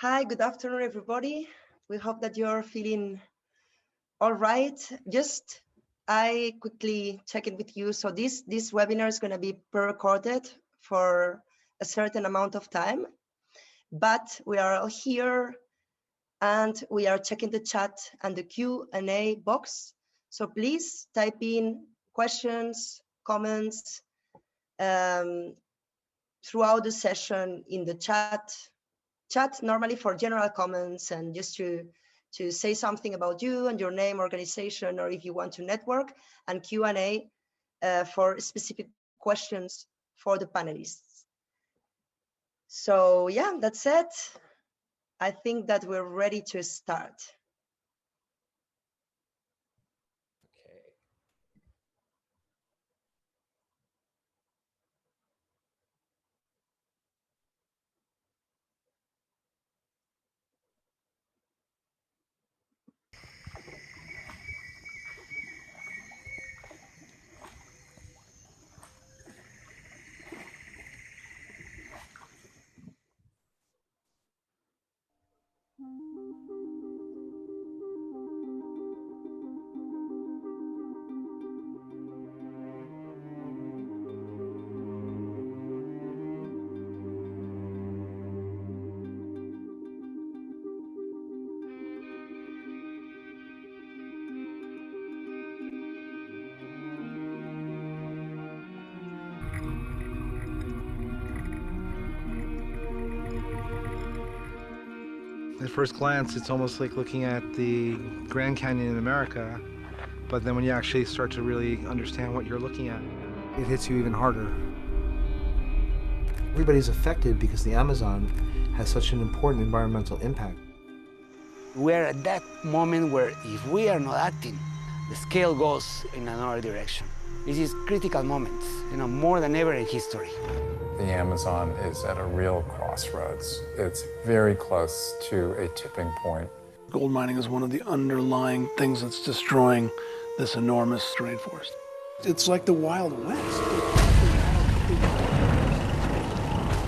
Hi, good afternoon, everybody. We hope that you're feeling all right. I quickly check it with you. So this webinar is going to be pre-recorded for a certain amount of time, but we are all here and we are checking the chat and the Q&A box. So please type in questions, comments throughout the session in the chat normally for general comments and just to say something about you and your name, organization, or if you want to network, and Q&A for specific questions for the panelists. So yeah, that's it. I think that we're ready to start. At first glance, it's almost like looking at the Grand Canyon in America, but then when you actually start to really understand what you're looking at, it hits you even harder. Everybody's affected because the Amazon has such an important environmental impact. We're at that moment where if we are not acting, the scale goes in another direction. This is critical moments, more than ever in history. The Amazon is at a real crossroads. It's very close to a tipping point. Gold mining is one of the underlying things that's destroying this enormous rainforest. It's like the Wild West.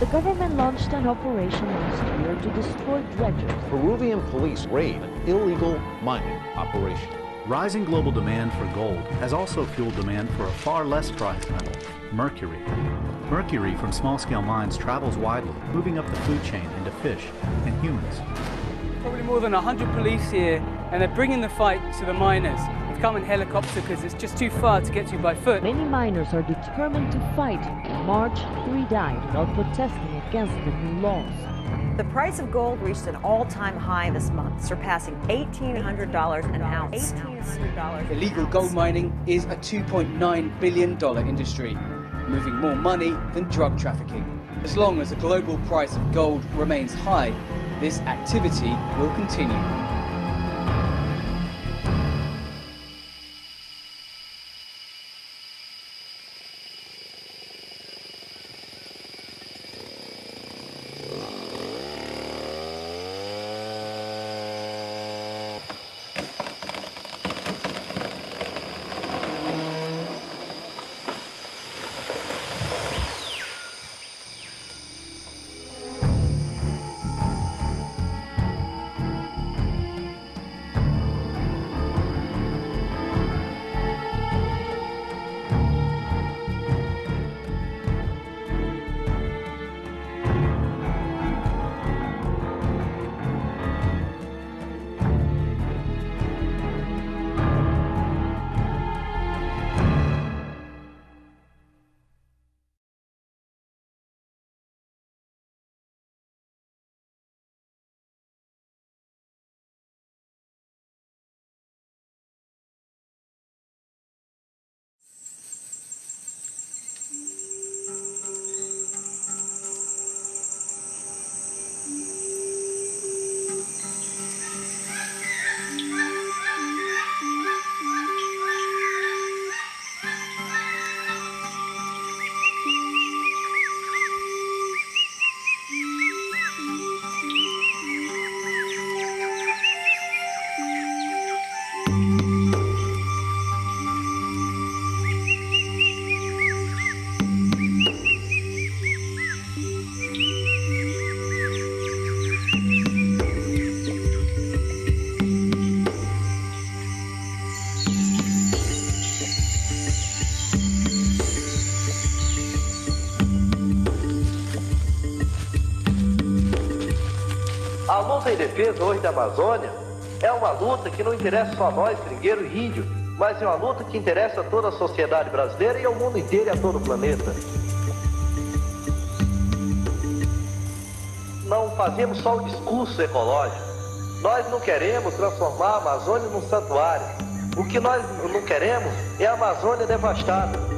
The government launched an operation last year to destroy dredgers. Peruvian police raid an illegal mining operation. Rising global demand for gold has also fueled demand for a far less prized metal, mercury. Mercury from small-scale mines travels widely, moving up the food chain into fish and humans. Probably more than 100 police here, and they're bringing the fight to the miners. They've come in helicopter because it's just too far to get to by foot. Many miners are determined to fight. In March, 3 died while protesting against the new laws. The price of gold reached an all-time high this month, surpassing $1,800 an ounce. Illegal gold mining is a $2.9 billion industry, moving more money than drug trafficking. As long as the global price of gold remains high, this activity will continue. A luta em defesa hoje da Amazônia é uma luta que não interessa só a nós, seringueiro e índio, mas é uma luta que interessa a toda a sociedade brasileira e ao mundo inteiro e a todo o planeta. Não fazemos só o discurso ecológico. Nós não queremos transformar a Amazônia num santuário. O que nós não queremos é a Amazônia devastada.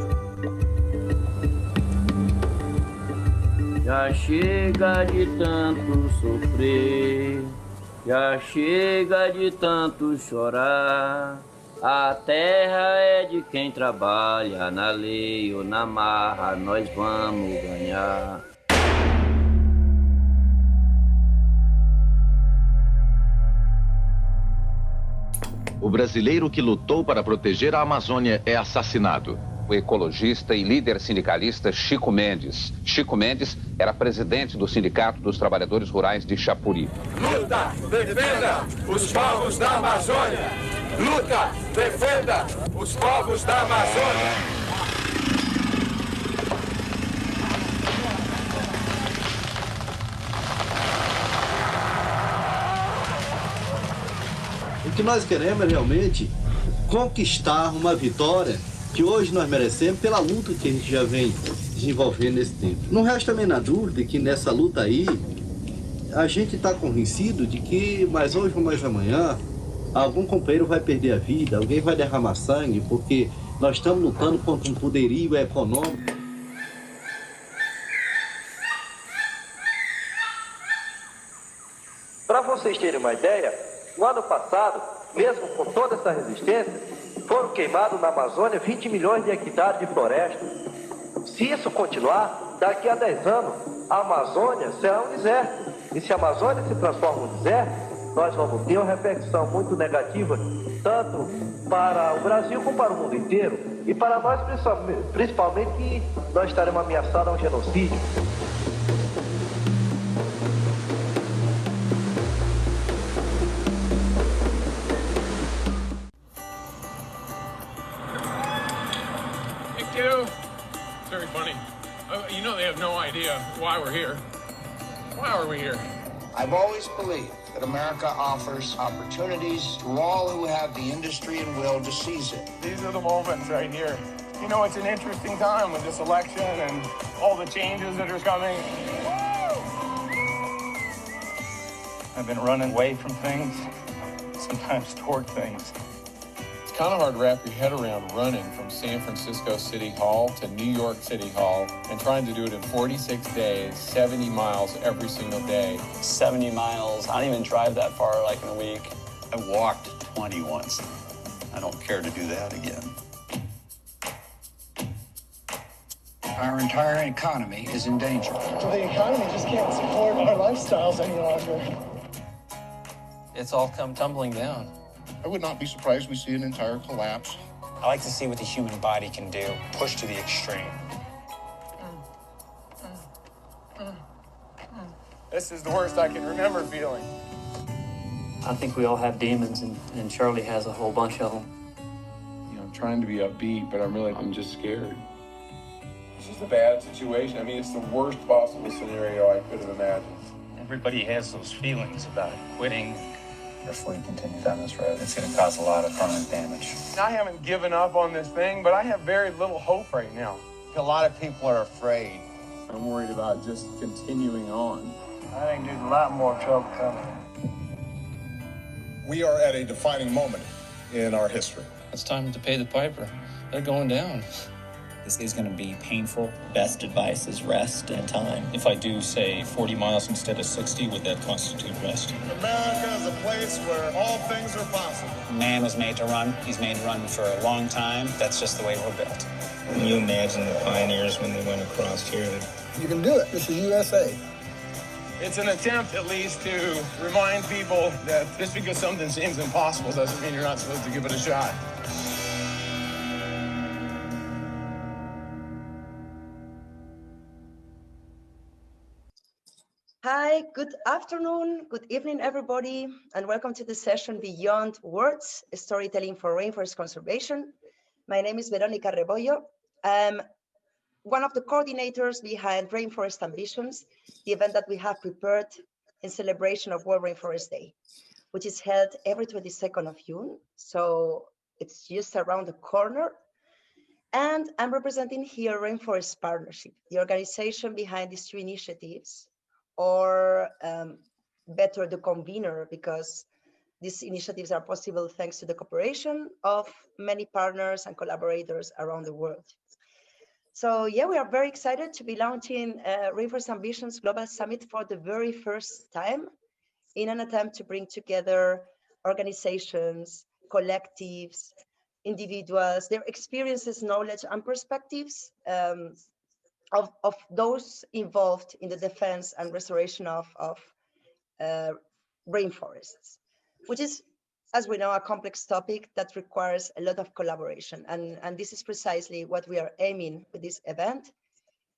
Já chega de tanto sofrer, já chega de tanto chorar. A terra é de quem trabalha, na lei ou na marra, nós vamos ganhar. O brasileiro que lutou para proteger a Amazônia é assassinado. O ecologista e líder sindicalista Chico Mendes. Chico Mendes era presidente do Sindicato dos Trabalhadores Rurais de Chapuri. Luta, defenda os povos da Amazônia! Luta, defenda os povos da Amazônia! O que nós queremos é realmente conquistar uma vitória que hoje nós merecemos pela luta que a gente já vem desenvolvendo nesse tempo. Não resta a menor dúvida que nessa luta aí, a gente está convencido de que mais hoje ou mais amanhã, algum companheiro vai perder a vida, alguém vai derramar sangue, porque nós estamos lutando contra um poderio econômico. Para vocês terem uma ideia, no ano passado, mesmo com toda essa resistência, foram queimados na Amazônia 20 milhões de hectares de floresta. Se isso continuar, daqui a 10 anos, a Amazônia será um deserto. E se a Amazônia se transforma em um deserto, nós vamos ter uma repercussão muito negativa, tanto para o Brasil como para o mundo inteiro. E para nós, principalmente, que nós estaremos ameaçados a um genocídio. Very funny. You know they have no idea why we're here. Why are we here? I've always believed that America offers opportunities to all who have the industry and will to seize it. These are the moments right here. You know, it's an interesting time with this election and all the changes that are coming. I've been running away from things, sometimes toward things. It's kind of hard to wrap your head around running from San Francisco City Hall to New York City Hall and trying to do it in 46 days, 70 miles every single day. 70 miles. I don't even drive that far like in a week. I walked 20 once. I don't care to do that again. Our entire economy is in danger. The economy just can't support our lifestyles any longer. It's all come tumbling down. I would not be surprised we see an entire collapse. I like to see what the human body can do, pushed to the extreme. This is the worst I can remember feeling. I think we all have demons, and Charlie has a whole bunch of them. You know, I'm trying to be upbeat, but I'm just scared. This is a bad situation. I mean, it's the worst possible scenario I could have imagined. Everybody has those feelings about quitting. If we continue down this road, it's going to cause a lot of permanent damage. I haven't given up on this thing, but I have very little hope right now. A lot of people are afraid. I'm worried about just continuing on. I think there's a lot more trouble coming. We are at a defining moment in our history. It's time to pay the piper. They're going down. This is going to be painful. Best advice is rest and time. If I do, say, 40 miles instead of 60, would that constitute rest? America is a place where all things are possible. Man was made to run. He's made to run for a long time. That's just the way we're built. Can you imagine the pioneers when they went across here? You can do it. This is USA. It's an attempt, at least, to remind people that just because something seems impossible doesn't mean you're not supposed to give it a shot. Hi, good afternoon, good evening, everybody, and welcome to the session Beyond Words, Storytelling for Rainforest Conservation. My name is Veronica Rebollo. I'm one of the coordinators behind Rainforest Ambitions, the event that we have prepared in celebration of World Rainforest Day, which is held every 22nd of June. So it's just around the corner. And I'm representing here Rainforest Partnership, the organization behind these two initiatives, or better, the convener, because these initiatives are possible thanks to the cooperation of many partners and collaborators around the world. So yeah, we are very excited to be launching Rainforest Ambitions Global Summit for the very first time in an attempt to bring together organizations, collectives, individuals, their experiences, knowledge, and perspectives of those involved in the defense and restoration of rainforests, which is, as we know, a complex topic that requires a lot of collaboration. And this is precisely what we are aiming with this event,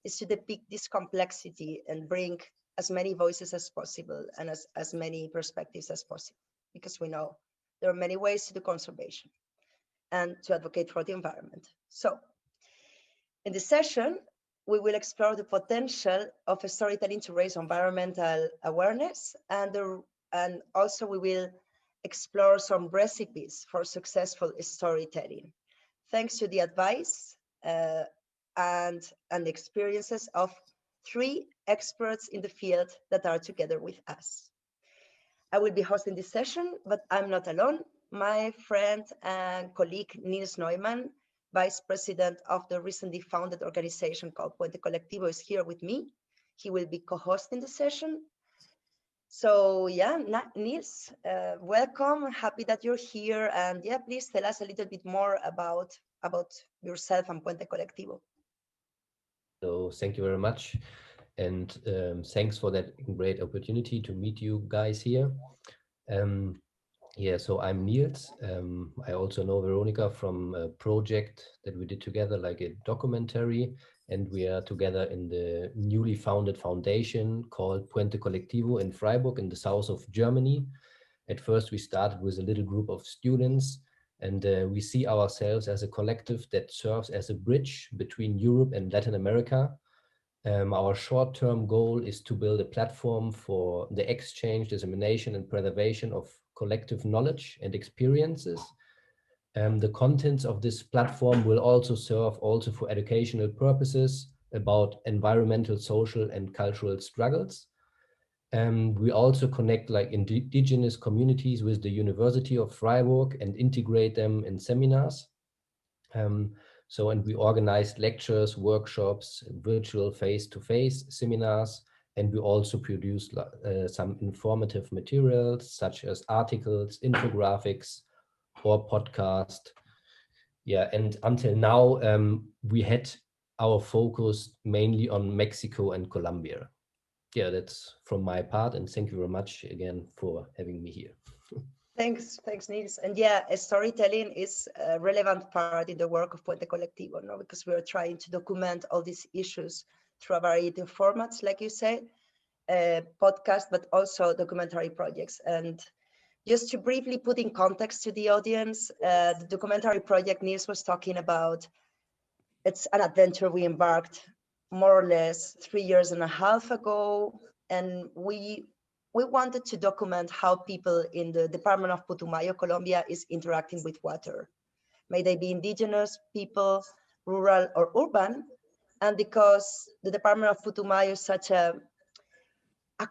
is to depict this complexity and bring as many voices as possible and as many perspectives as possible, because we know there are many ways to do conservation and to advocate for the environment. So in this session, we will explore the potential of storytelling to raise environmental awareness, and also we will explore some recipes for successful storytelling, thanks to the advice and the experiences of 3 experts in the field that are together with us. I will be hosting this session, but I'm not alone. My friend and colleague Nils Neumann, Vice President of the recently founded organization called Puente Colectivo, is here with me. He will be co-hosting the session. So yeah, Nils, welcome. Happy that you're here. And yeah, please tell us a little bit more about yourself and Puente Colectivo. So thank you very much. And thanks for that great opportunity to meet you guys here. Yeah, so I'm Nils. I also know Veronica from a project that we did together, like a documentary, and we are together in the newly founded foundation called Puente Colectivo in Freiburg in the south of Germany. At first, we started with a little group of students, and we see ourselves as a collective that serves as a bridge between Europe and Latin America. Our short-term goal is to build a platform for the exchange, dissemination, and preservation of collective knowledge and experiences. The contents of this platform will also serve for educational purposes about environmental, social, and cultural struggles. We also connect like indigenous communities with the University of Freiburg and integrate them in seminars. And we organized lectures, workshops, virtual face-to-face seminars, and we also produced some informative materials such as articles, infographics, or podcast. Yeah, and until now, we had our focus mainly on Mexico and Colombia. Yeah, that's from my part, and thank you very much again for having me here. Thanks, Nils. And yeah, storytelling is a relevant part in the work of Puente Colectivo, no? Because we are trying to document all these issues through a variety of formats, like you say, podcast, but also documentary projects. And just to briefly put in context to the audience, the documentary project Nils was talking about, it's an adventure we embarked more or less 3.5 years ago, and we wanted to document how people in the Department of Putumayo, Colombia, is interacting with water. May they be indigenous people, rural or urban, and because the Department of Putumayo is such a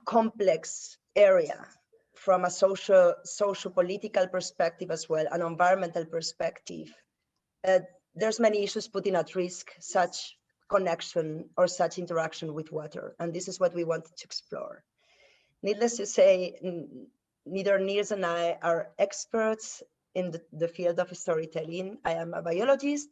complex area from a social political perspective as well, an environmental perspective, there's many issues putting at risk such connection or such interaction with water, and this is what we wanted to explore. Needless to say, neither Nils and I are experts in the field of storytelling. I am a biologist.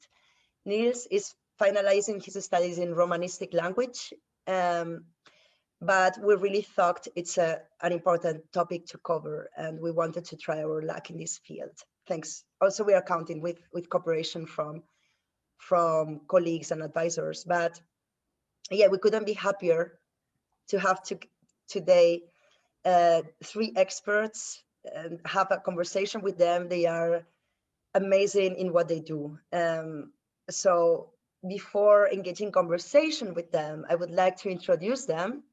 Nils is finalizing his studies in Romanistic language, but we really thought it's an important topic to cover, and we wanted to try our luck in this field. Thanks. Also, we are counting with cooperation from colleagues and advisors, but yeah, we couldn't be happier to have today 3 experts and have a conversation with them. They are amazing in what they do. So before engaging conversation with them, I would like to introduce them.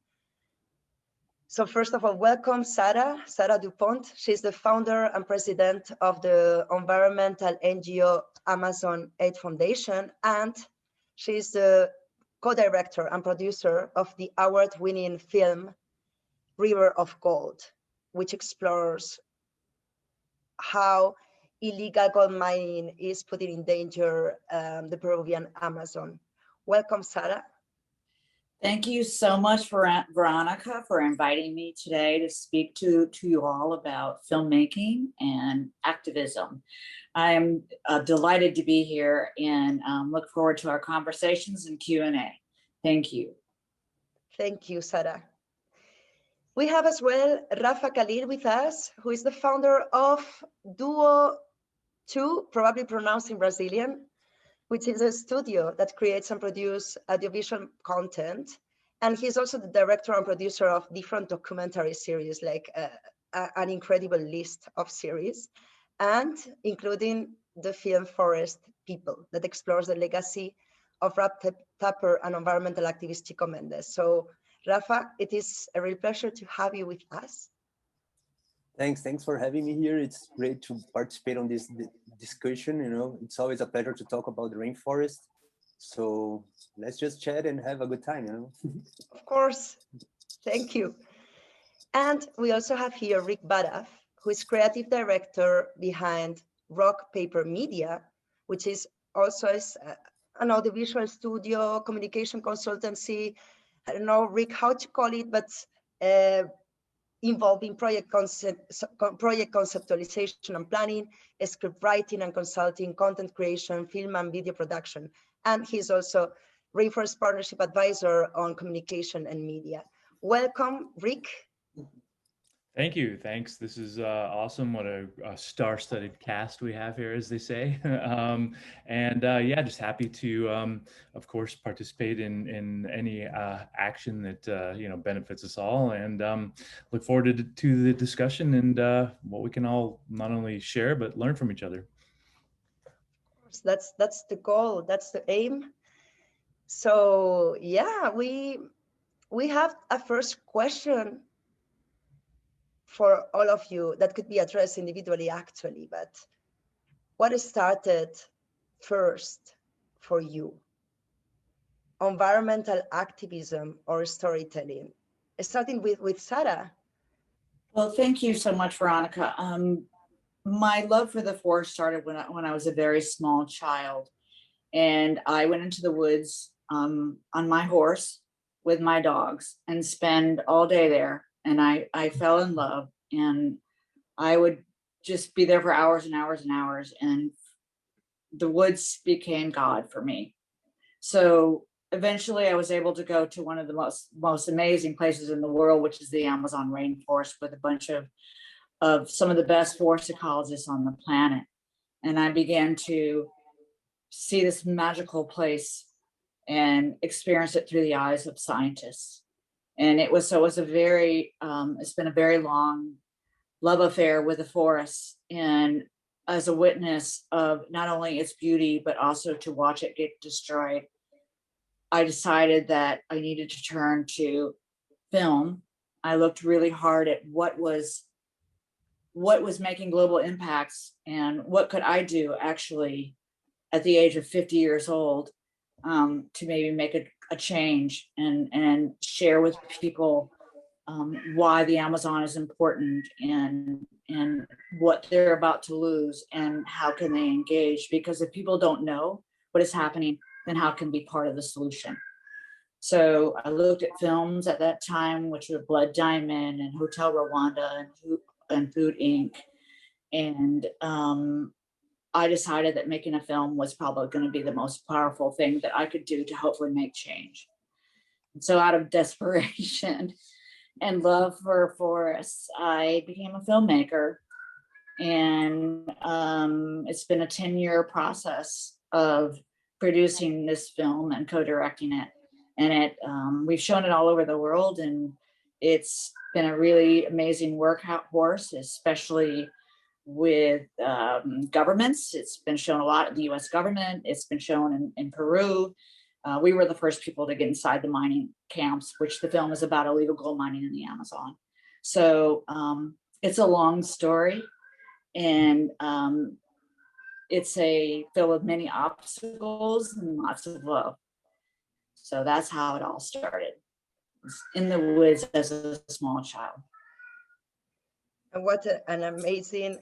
So first of all, welcome Sara Dupont. She's the founder and president of the environmental NGO Amazon Aid Foundation, and she's the co-director and producer of the award-winning film River of Gold, which explores how illegal gold mining is putting in danger the Peruvian Amazon. Welcome, Sara. Thank you so much, Veronica, for inviting me today to speak to you all about filmmaking and activism. I am delighted to be here and look forward to our conversations and Q&A. Thank you. Thank you, Sara. We have as well Rafa Khalil with us, who is the founder of Duo 2, probably pronounced in Brazilian, which is a studio that creates and produces audiovisual content. And he's also the director and producer of different documentary series, like an incredible list of series, and including the film Forest People, that explores the legacy of rap tapper and environmental activist Chico Mendes. So Rafa, it is a real pleasure to have you with us. Thanks for having me here. It's great to participate on this discussion. You know, it's always a pleasure to talk about the rainforest. So let's just chat and have a good time, you know. Of course, thank you. And we also have here Rick Badaf, who is creative director behind Rock Paper Media, which is also an audiovisual studio, communication consultancy. I don't know, Rick, how to call it, but involving project conceptualization and planning, script writing and consulting, content creation, film and video production. And he's also Rainforest Partnership Advisor on communication and media. Welcome, Rick. Thank you. Thanks. This is awesome. What a star-studded cast we have here, as they say. Yeah, just happy to, of course, participate in any action that benefits us all, and look forward to the discussion and what we can all not only share but learn from each other. That's the goal. That's the aim. So yeah, we have a first question for all of you that could be addressed individually, actually, but what started first for you? Environmental activism or storytelling? Starting with Sara. Well, thank you so much, Veronica. My love for the forest started when I was a very small child, and I went into the woods on my horse with my dogs and spend all day there. And I fell in love, and I would just be there for hours and hours and hours, and the woods became God for me. So eventually I was able to go to one of the most amazing places in the world, which is the Amazon rainforest, with a bunch of some of the best forest ecologists on the planet. And I began to see this magical place and experience it through the eyes of scientists. And it's been a very long love affair with the forest, and as a witness of not only its beauty, but also to watch it get destroyed, I decided that I needed to turn to film. I looked really hard at what was making global impacts and what could I do actually at the age of 50 years old to maybe make a change and share with people why the Amazon is important and what they're about to lose and how can they engage, because if people don't know what is happening, then how can be part of the solution? So I looked at films at that time, which were Blood Diamond and Hotel Rwanda and Food Inc. And I decided that making a film was probably going to be the most powerful thing that I could do to hopefully make change. And so out of desperation and love for forests, I became a filmmaker. And it's been a 10-year process of producing this film and co-directing it. And we've shown it all over the world, and it's been a really amazing workhorse, especially with governments. It's been shown a lot in the US government. It's been shown in Peru. We were the first people to get inside the mining camps, which the film is about illegal gold mining in the Amazon. So it's a long story, and it's a film with many obstacles and lots of love. So that's how it all started. In the woods as a small child. And what an amazing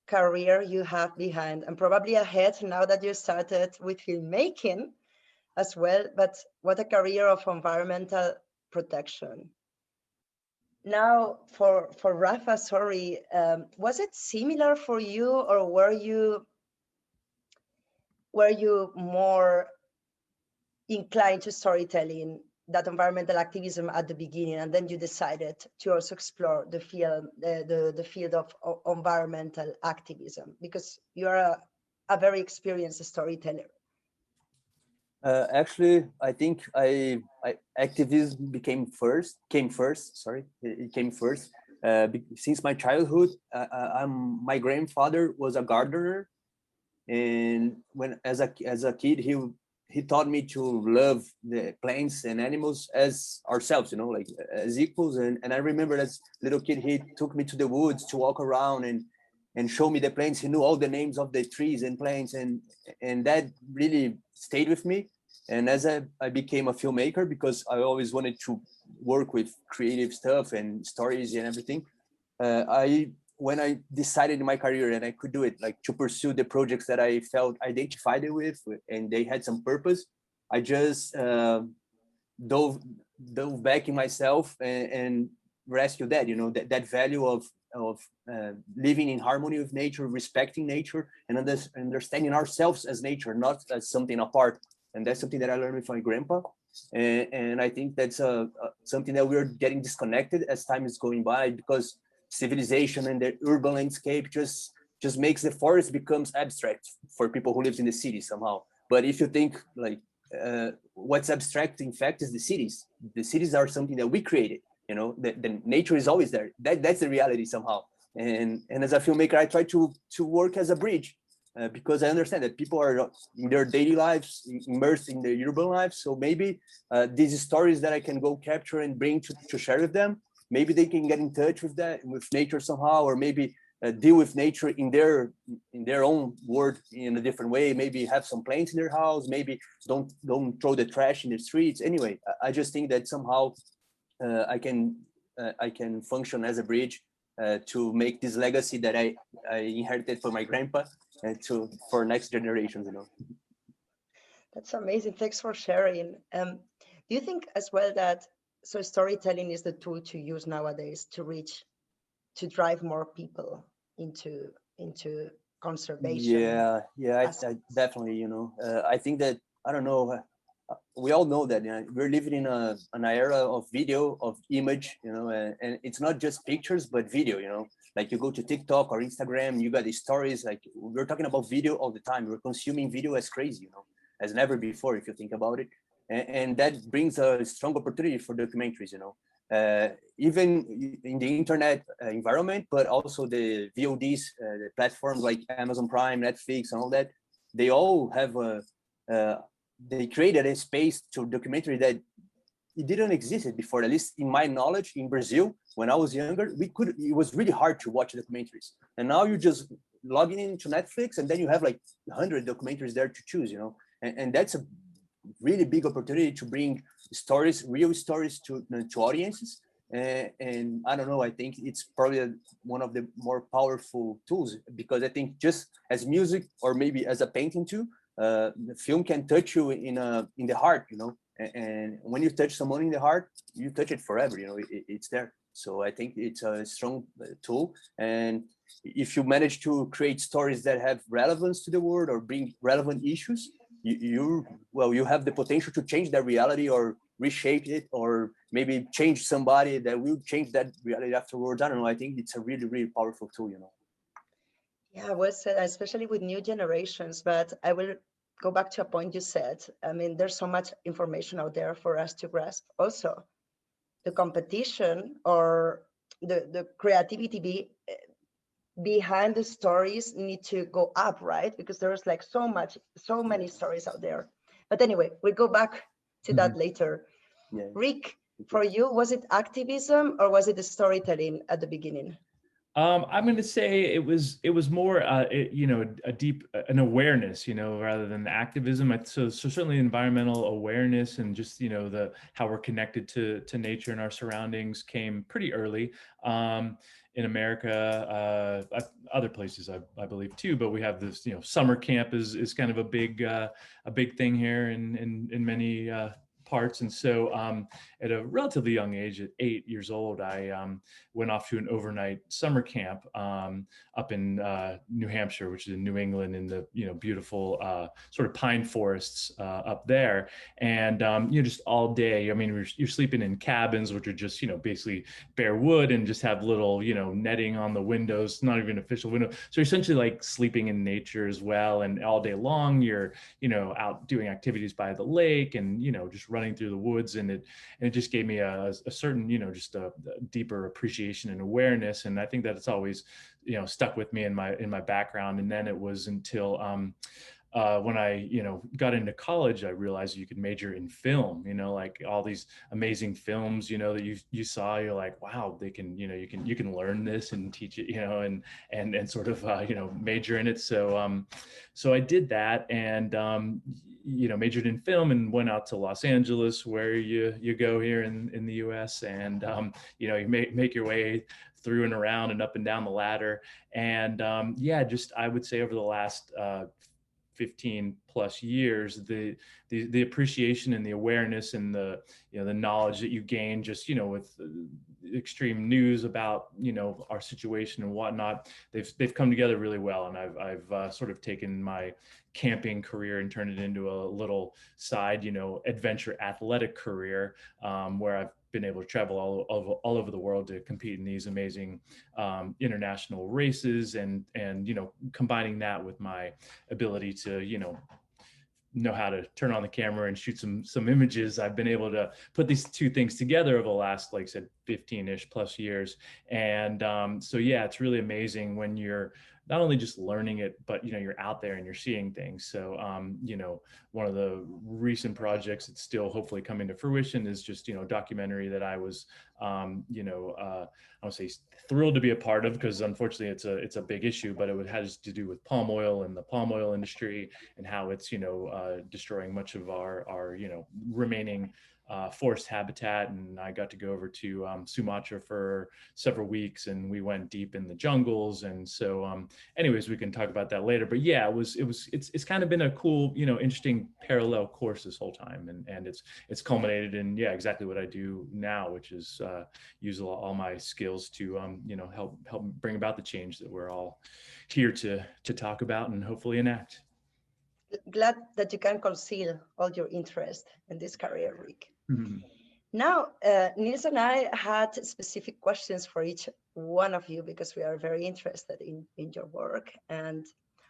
career you have behind, and probably ahead now that you started with filmmaking as well, but what a career of environmental protection. Now for Rafa, sorry, was it similar for you, or were you more inclined to storytelling, that environmental activism at the beginning, and then you decided to also explore the field of environmental activism, because you're a very experienced storyteller? Actually, I think activism came first. Sorry, it came first. Since my childhood, my grandfather was a gardener, and when as a kid he taught me to love the plants and animals as ourselves, you know, like as equals. And I remember as a little kid, he took me to the woods to walk around and show me the plants. He knew all the names of the trees and plants, and that really stayed with me. And as I became a filmmaker, because I always wanted to work with creative stuff and stories and everything, when I decided in my career and I could do it, like to pursue the projects that I felt identified with and they had some purpose, I just dove back in myself and rescue that, you know, that value of living in harmony with nature, respecting nature, and understanding ourselves as nature, not as something apart. And that's something that I learned with my grandpa. And I think that's something that we're getting disconnected as time is going by, because civilization and the urban landscape just makes the forest becomes abstract for people who live in the city somehow. But if you think like what's abstract, in fact, is the cities. The cities are something that we created. You know, the nature is always there. That's the reality somehow. And as a filmmaker, I try to work as a bridge. Because I understand that people are in their daily lives, immersed in their urban lives. So maybe these stories that I can go capture and bring to share with them, maybe they can get in touch with nature somehow, or maybe deal with nature in their own world in a different way. Maybe have some plants in their house. Maybe don't throw the trash in the streets. Anyway, I just think that somehow I can function as a bridge to make this legacy that I inherited from my grandpa and for next generations, you know. That's amazing. Thanks for sharing. Do you think as well that storytelling is the tool to use nowadays to drive more people into conservation? Yeah, I definitely, you know, I think that, I don't know, we all know that, you know, we're living in an era of video, of image, you know, and it's not just pictures, but video, you know, like you go to TikTok or Instagram, you got these stories, like we're talking about video all the time. We're consuming video as crazy, you know, as never before, if you think about it. And that brings a strong opportunity for documentaries, you know, even in the internet environment, but also the VODs, the platforms like Amazon Prime, Netflix, and all that, they all have they created a space to documentary that it didn't exist before. At least in my knowledge, in Brazil, when I was younger, it was really hard to watch documentaries. And now you just log into Netflix and then you have like 100 documentaries there to choose, you know, and that's a really big opportunity to bring stories, real stories to audiences. And I don't know, I think it's probably one of the more powerful tools, because I think just as music or maybe as a painting too, the film can touch you in the heart, you know, and when you touch someone in the heart, you touch it forever, you know, it's there. So I think it's a strong tool. And if you manage to create stories that have relevance to the world or bring relevant issues, you have the potential to change that reality or reshape it, or maybe change somebody that will change that reality afterwards. I don't know. I think it's a really, really powerful tool, you know. Yeah, well said, especially with new generations. But I will go back to a point you said. I mean, there's so much information out there for us to grasp. Also, the competition or the creativity behind the stories need to go up, right? Because there's like so many stories out there. But anyway, we'll go back to that later. Yeah. Rick, for you, was it activism or was it the storytelling at the beginning? I'm going to say it was more, an awareness, rather than the activism. So certainly environmental awareness and just, how we're connected to nature and our surroundings came pretty early. In America, other places I believe too, but we have this, summer camp is kind of a big thing here in many parts. And so at a relatively young age, at 8 years old, I went off to an overnight summer camp up in New Hampshire, which is in New England, in the beautiful sort of pine forests up there. And just all day, I mean, you're sleeping in cabins, which are just basically bare wood and just have little netting on the windows, not even official window. So you're essentially like sleeping in nature as well. And all day long, you're out doing activities by the lake and just running through the woods, and it just gave me a certain just a deeper appreciation and awareness. And I think that it's always stuck with me in my background. And then it was until when I got into college, I realized you could major in film, like all these amazing films that you saw. You're like, wow, they can you can learn this and teach it, and sort of major in it. So I did that, and majored in film and went out to Los Angeles, where you go here in the US, and you make your way through and around and up and down the ladder. And I would say over the last 15 plus years, the appreciation and the awareness and the the knowledge that you gain just with extreme news about our situation and whatnot, they've come together really well. And I've sort of taken my camping career and turned it into a little side adventure athletic career, where I've been able to travel all over the world to compete in these amazing international races, and combining that with my ability to know how to turn on the camera and shoot some images. I've been able to put these two things together over the last, like I said, 15-ish plus years. And so yeah, it's really amazing when you're not only just learning it, but you're out there and you're seeing things. So one of the recent projects that's still hopefully coming to fruition is just a documentary that I was I would say thrilled to be a part of, because unfortunately it's a big issue, but it has to do with palm oil and the palm oil industry and how it's destroying much of our remaining forest habitat. And I got to go over to Sumatra for several weeks, and we went deep in the jungles. And so anyways, we can talk about that later. But yeah, it's kind of been a cool, interesting parallel course this whole time. And it's culminated in, yeah, exactly what I do now, which is use all my skills to help bring about the change that we're all here to talk about and hopefully enact. Glad that you can conceal all your interest in this career, Rick. Mm-hmm. Now, Nils and I had specific questions for each one of you, because we are very interested in your work, and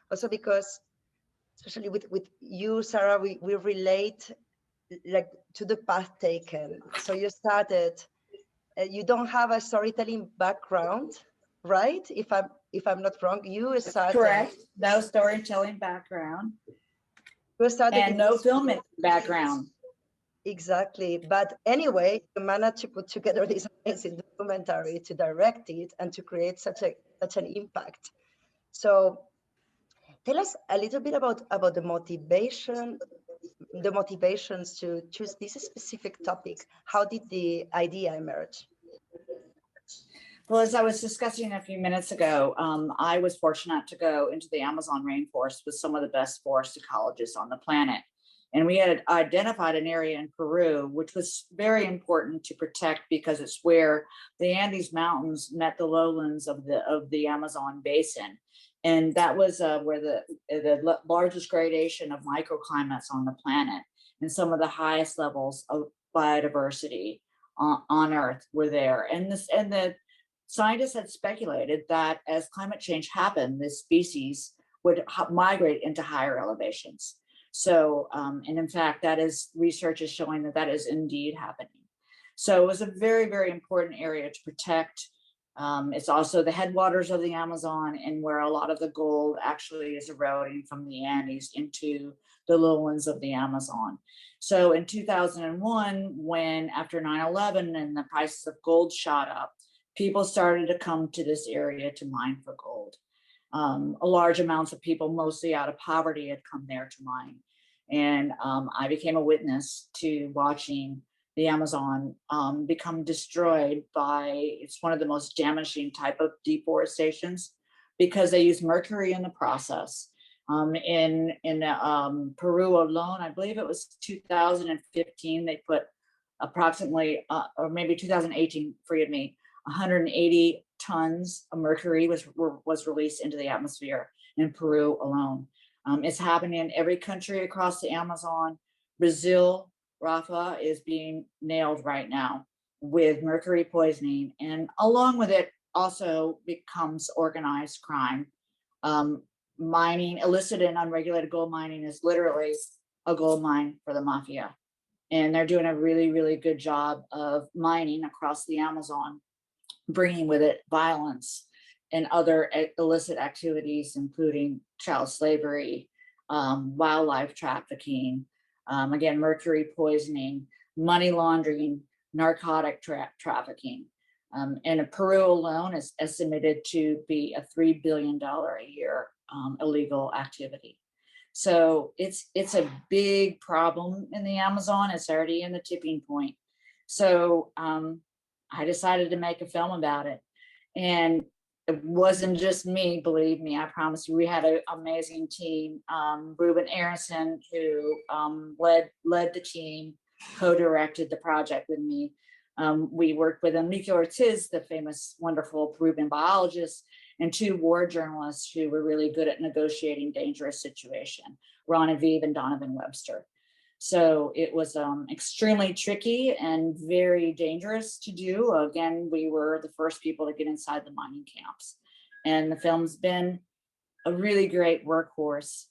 also because, especially with you, Sarah, we relate like to the path taken. So you started, you don't have a storytelling background, right? If I'm not wrong, you started. Correct. No storytelling background. You started and no filmmaking background. Exactly. But anyway, you managed to put together this amazing documentary, to direct it, and to create such an impact. So tell us a little bit about the motivations to choose this specific topic. How did the idea emerge? Well, as I was discussing a few minutes ago, I was fortunate to go into the Amazon rainforest with some of the best forest ecologists on the planet. And we had identified an area in Peru, which was very important to protect, because it's where the Andes Mountains met the lowlands of the Amazon basin. And that was where the largest gradation of microclimates on the planet and some of the highest levels of biodiversity on Earth were there. And the scientists had speculated that as climate change happened, this species would migrate into higher elevations. So, and in fact, research is showing that is indeed happening. So it was a very, very important area to protect It's also the headwaters of the Amazon, and where a lot of the gold actually is eroding from the Andes into the lowlands of the Amazon. So in 2001, when after 9/11 and the prices of gold shot up, people started to come to this area to mine for gold. A large amounts of people, mostly out of poverty, had come there to mine. And I became a witness to watching the Amazon become destroyed by, it's one of the most damaging type of deforestations because they use mercury in the process. In Peru alone, I believe it was 2015, they put approximately, or maybe 2018, forgive me, 180 tons of mercury was released into the atmosphere in Peru alone. It's happening in every country across the Amazon. Brazil, Rafa, is being nailed right now with mercury poisoning, and along with it also becomes organized crime. Mining, illicit and unregulated gold mining, is literally a gold mine for the mafia, and they're doing a really, really good job of mining across the Amazon, bringing with it violence and other illicit activities, including child slavery, wildlife trafficking, again, mercury poisoning, money laundering, narcotic trafficking. And Peru alone is estimated to be a $3 billion a year illegal activity. So it's a big problem in the Amazon. It's already in the tipping point. So I decided to make a film about it. And it wasn't just me, believe me, I promise you. We had an amazing team. Ruben Aronson, who led the team, co-directed the project with me. We worked with Enrique Ortiz, the famous, wonderful Peruvian biologist, and 2 war journalists who were really good at negotiating dangerous situations, Ron Aviv and Donovan Webster. So it was extremely tricky and very dangerous to do. Again, we were the first people to get inside the mining camps. And the film's been a really great workhorse.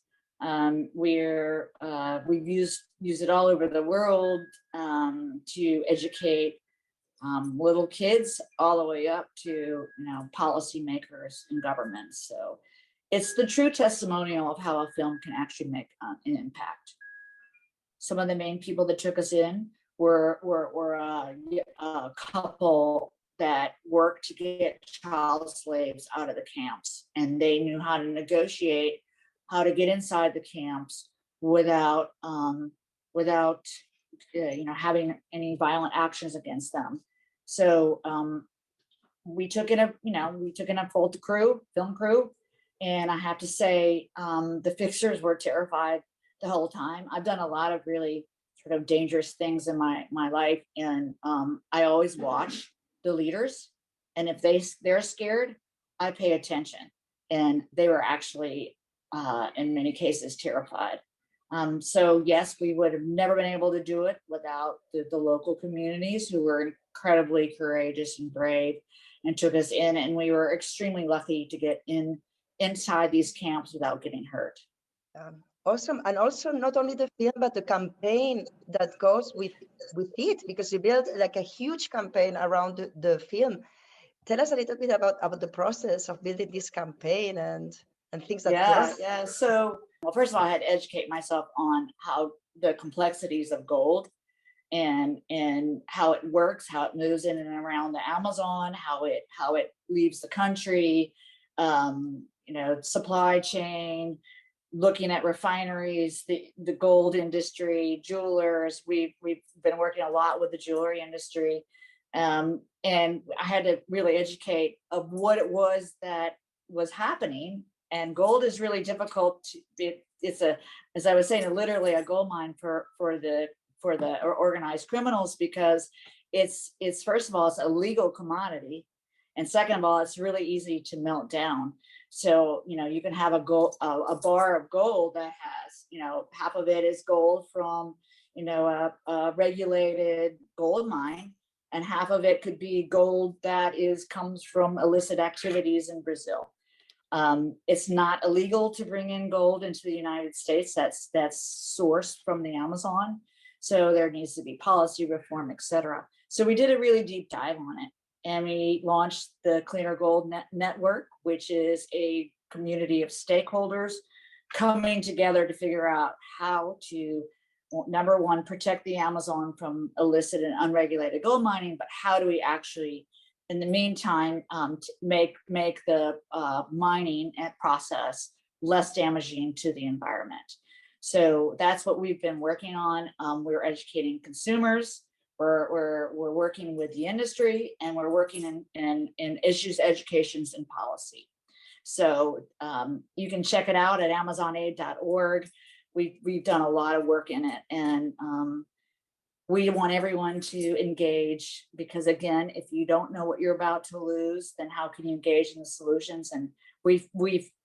We've used it all over the world to educate little kids all the way up to policymakers and governments. So it's the true testimonial of how a film can actually make an impact. Some of the main people that took us in were a couple that worked to get child slaves out of the camps, and they knew how to negotiate, how to get inside the camps without having any violent actions against them. So we took in a full film crew, and I have to say the fixers were terrified the whole time. I've done a lot of really sort of dangerous things in my life, and I always watch the leaders, and if they're scared, I pay attention, and they were actually in many cases terrified. So yes, we would have never been able to do it without the local communities, who were incredibly courageous and brave and took us in, and we were extremely lucky to get inside these camps without getting hurt. Awesome. And also not only the film, but the campaign that goes with it, because you built like a huge campaign around the film. Tell us a little bit about the process of building this campaign and things that work. Yeah. So, well, first of all, I had to educate myself on how the complexities of gold and how it works, how it moves in and around the Amazon, how it leaves the country, supply chain, looking at refineries, the gold industry, jewelers. We've been working a lot with the jewelry industry. And I had to really educate of what it was that was happening. And gold is really difficult. It's as I was saying, literally a gold mine for the organized criminals, because it's first of all, it's a legal commodity, and second of all, it's really easy to melt down. So you can have a bar of gold that has half of it is gold from a regulated gold mine, and half of it could be gold that comes from illicit activities in Brazil. It's not illegal to bring in gold into the United States that's sourced from the Amazon. So there needs to be policy reform, etc. So we did a really deep dive on it. and we launched the Cleaner Gold Network, which is a community of stakeholders coming together to figure out how to, number one, protect the Amazon from illicit and unregulated gold mining, but how do we actually, in the meantime, make the mining and process less damaging to the environment. So that's what we've been working on. We're educating consumers. We're working with the industry, and we're working in issues, educations, and policy. So you can check it out at amazonaid.org. We've done a lot of work in it, and we want everyone to engage, because again, if you don't know what you're about to lose, then how can you engage in the solutions? And we've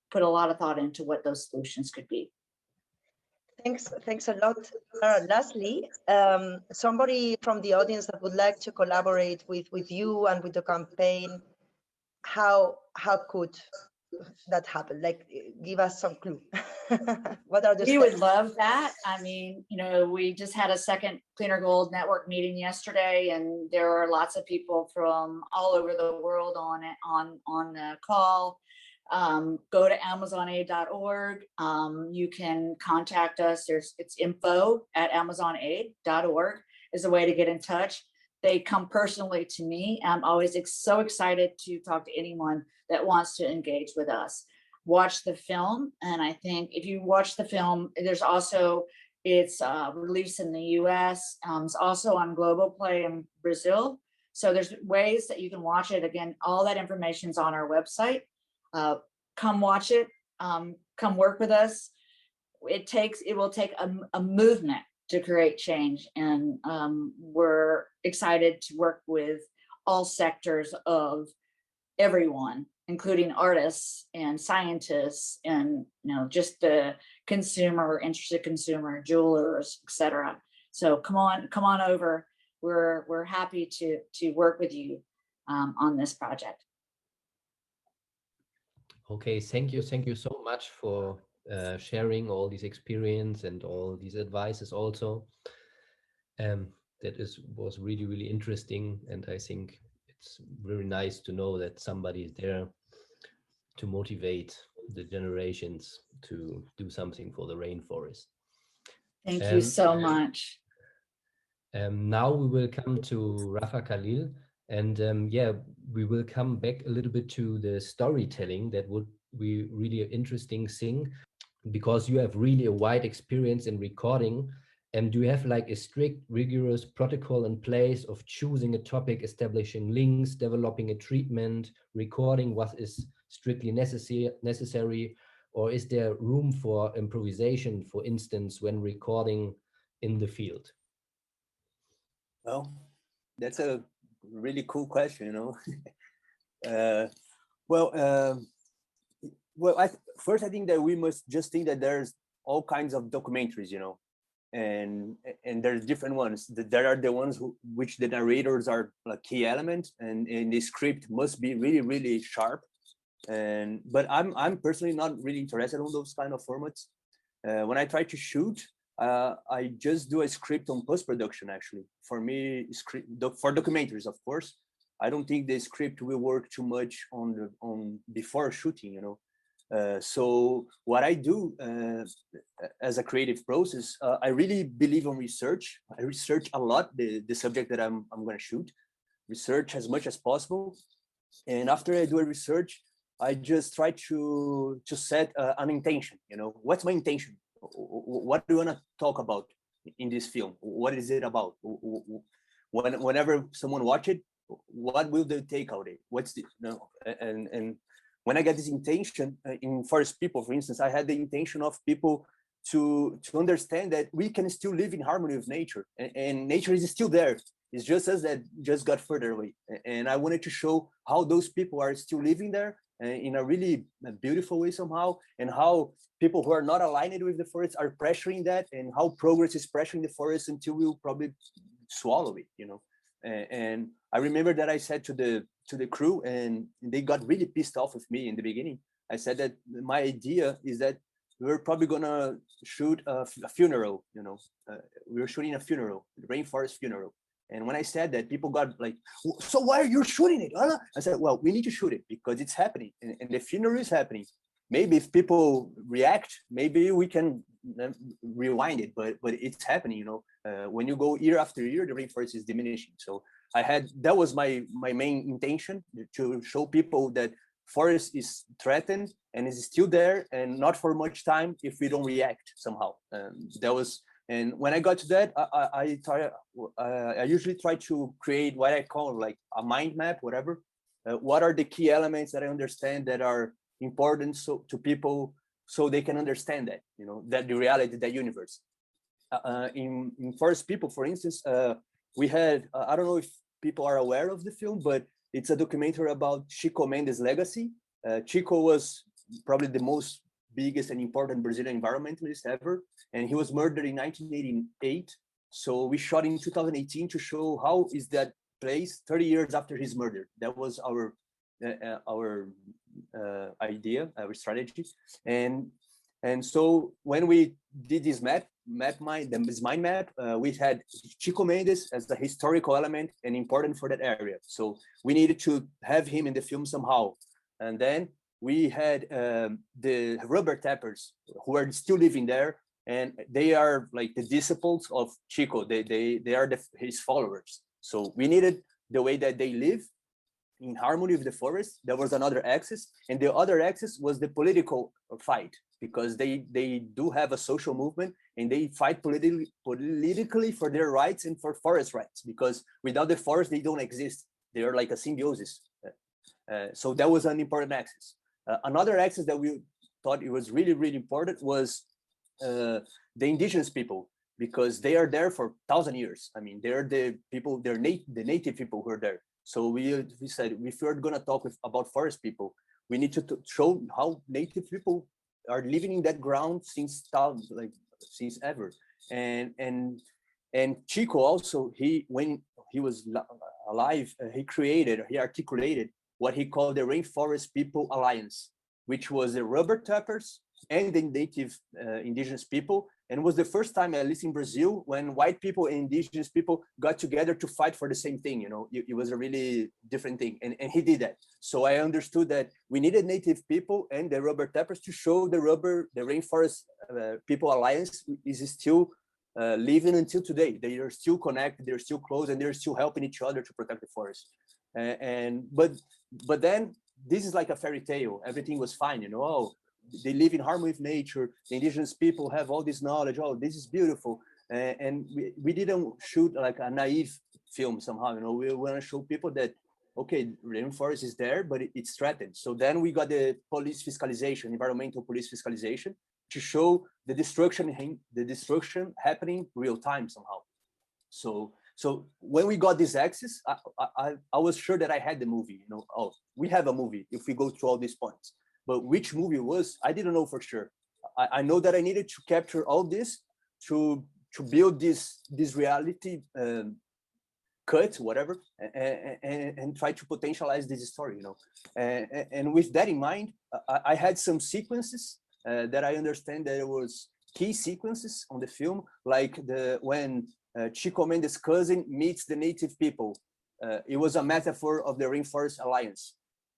put a lot of thought into what those solutions could be. Thanks a lot. Lastly, somebody from the audience that would like to collaborate with you and with the campaign, how could that happen? Like, give us some clue. What are the We steps? would love that. I mean, we just had a second Cleaner Gold Network meeting yesterday, and there are lots of people from all over the world on the call. Go to amazonaid.org. You can contact us. It's info@amazonaid.org is a way to get in touch. They come personally to me. I'm always so excited to talk to anyone that wants to engage with us. Watch the film, and I think if you watch the film, it's released in the US. It's also on Global Play in Brazil. So there's ways that you can watch it. Again, all that information's on our website. Come watch it, come work with us. It will take a movement to create change, and we're excited to work with all sectors of everyone, including artists and scientists, and just the interested consumer, jewelers, etc. So come on over. We're happy to work with you on this project. Okay, thank you so much for sharing all this experience and all these advices also. Was really interesting, and I think it's very nice to know that somebody is there to motivate the generations to do something for the rainforest. Thank you so much. Now we will come to Rafa Khalil. And we will come back a little bit to the storytelling. That would be really an interesting thing, because you have really a wide experience in recording. And do you have like a strict, rigorous protocol in place of choosing a topic, establishing links, developing a treatment, recording what is strictly necessary, or is there room for improvisation, for instance, when recording in the field? Well, that's a really cool question, First I think that we must just think that there's all kinds of documentaries, and there's different ones. There are the ones which the narrators are a key element, and the script must be really sharp. But I'm personally not really interested in those kind of formats. When I try to shoot, I just do a script on post-production. Actually, for me, for documentaries, of course, I don't think the script will work too much on before shooting. So what I do as a creative process, I really believe in research. I research a lot the subject that I'm going to shoot. Research as much as possible, and after I do a research, I just try to set an intention. What's my intention? What do you want to talk about in this film? What is it about? Whenever someone watch it, what will they take out of it? What's the and when I get this intention in Forest People, for instance, I had the intention of people to understand that we can still live in harmony with nature, and nature is still there. It's just us that just got further away. And I wanted to show how those people are still living there in a really beautiful way somehow, and how people who are not aligned with the forest are pressuring that, and how progress is pressuring the forest until we'll probably swallow it, And I remember that I said to the crew, and they got really pissed off with me in the beginning. I said that my idea is that we're probably gonna shoot a funeral, we were shooting a funeral, rainforest funeral. And when I said that, people got like, so why are you shooting it? I said, well, we need to shoot it because it's happening and the funeral is happening. Maybe if people react, maybe we can rewind it, but it's happening, you know. When you go year after year, the rainforest is diminishing. So that was my main intention, to show people that forest is threatened and is still there and not for much time if we don't react somehow. And when I got to that, I usually try to create what I call like a mind map, whatever. What are the key elements that I understand that are important to people so they can understand that, you know, that the reality, the universe. In Forest People, for instance, we had, I don't know if people are aware of the film, but it's a documentary about Chico Mendes' legacy. Chico was probably the most biggest and important Brazilian environmentalist ever, and he was murdered in 1988. So we shot in 2018 to show how is that place 30 years after his murder. That was our idea, our strategy, and so when we did this mind map, we had Chico Mendes as a historical element and important for that area. So we needed to have him in the film somehow, and then we had the rubber tappers who are still living there, and they are like the disciples of Chico. They are his followers. So we needed the way that they live in harmony with the forest. There was another axis, and the other axis was the political fight, because they do have a social movement and they fight politically for their rights and for forest rights, because without the forest they don't exist. They are like a symbiosis. So that was an important axis. Another axis that we thought it was really, really important was the indigenous people, because they are there for 1,000 years. I mean, they're the people, the native people who are there. So we said, if we're gonna talk about forest people, we need to show how native people are living in that ground since ever. And Chico also, when he was alive, he articulated what he called the Rainforest People Alliance, which was the rubber tappers and the native indigenous people. And it was the first time, at least in Brazil, when white people and indigenous people got together to fight for the same thing. You know, it was a really different thing. And he did that. So I understood that we needed native people and the rubber tappers to show the Rainforest People Alliance is still living until today. They are still connected, they're still close, and they're still helping each other to protect the forest. But then this is like a fairy tale. Everything was fine, you know. Oh, they live in harmony with nature. The indigenous people have all this knowledge. Oh, this is beautiful. And we didn't shoot like a naive film somehow, you know. We want to show people that, okay, rainforest is there, but it's threatened. So then we got the police fiscalization, environmental police fiscalization, to show the destruction happening real time somehow. So when we got this access, I was sure that I had the movie, you know. Oh, we have a movie if we go through all these points. But which movie it was, I didn't know for sure. I know that I needed to capture all this to build this reality cut, whatever, and try to potentialize this story, you know. And with that in mind, I had some sequences that I understand that it was key sequences on the film, like when Chico Mendes' cousin meets the native people. It was a metaphor of the Rainforest Alliance.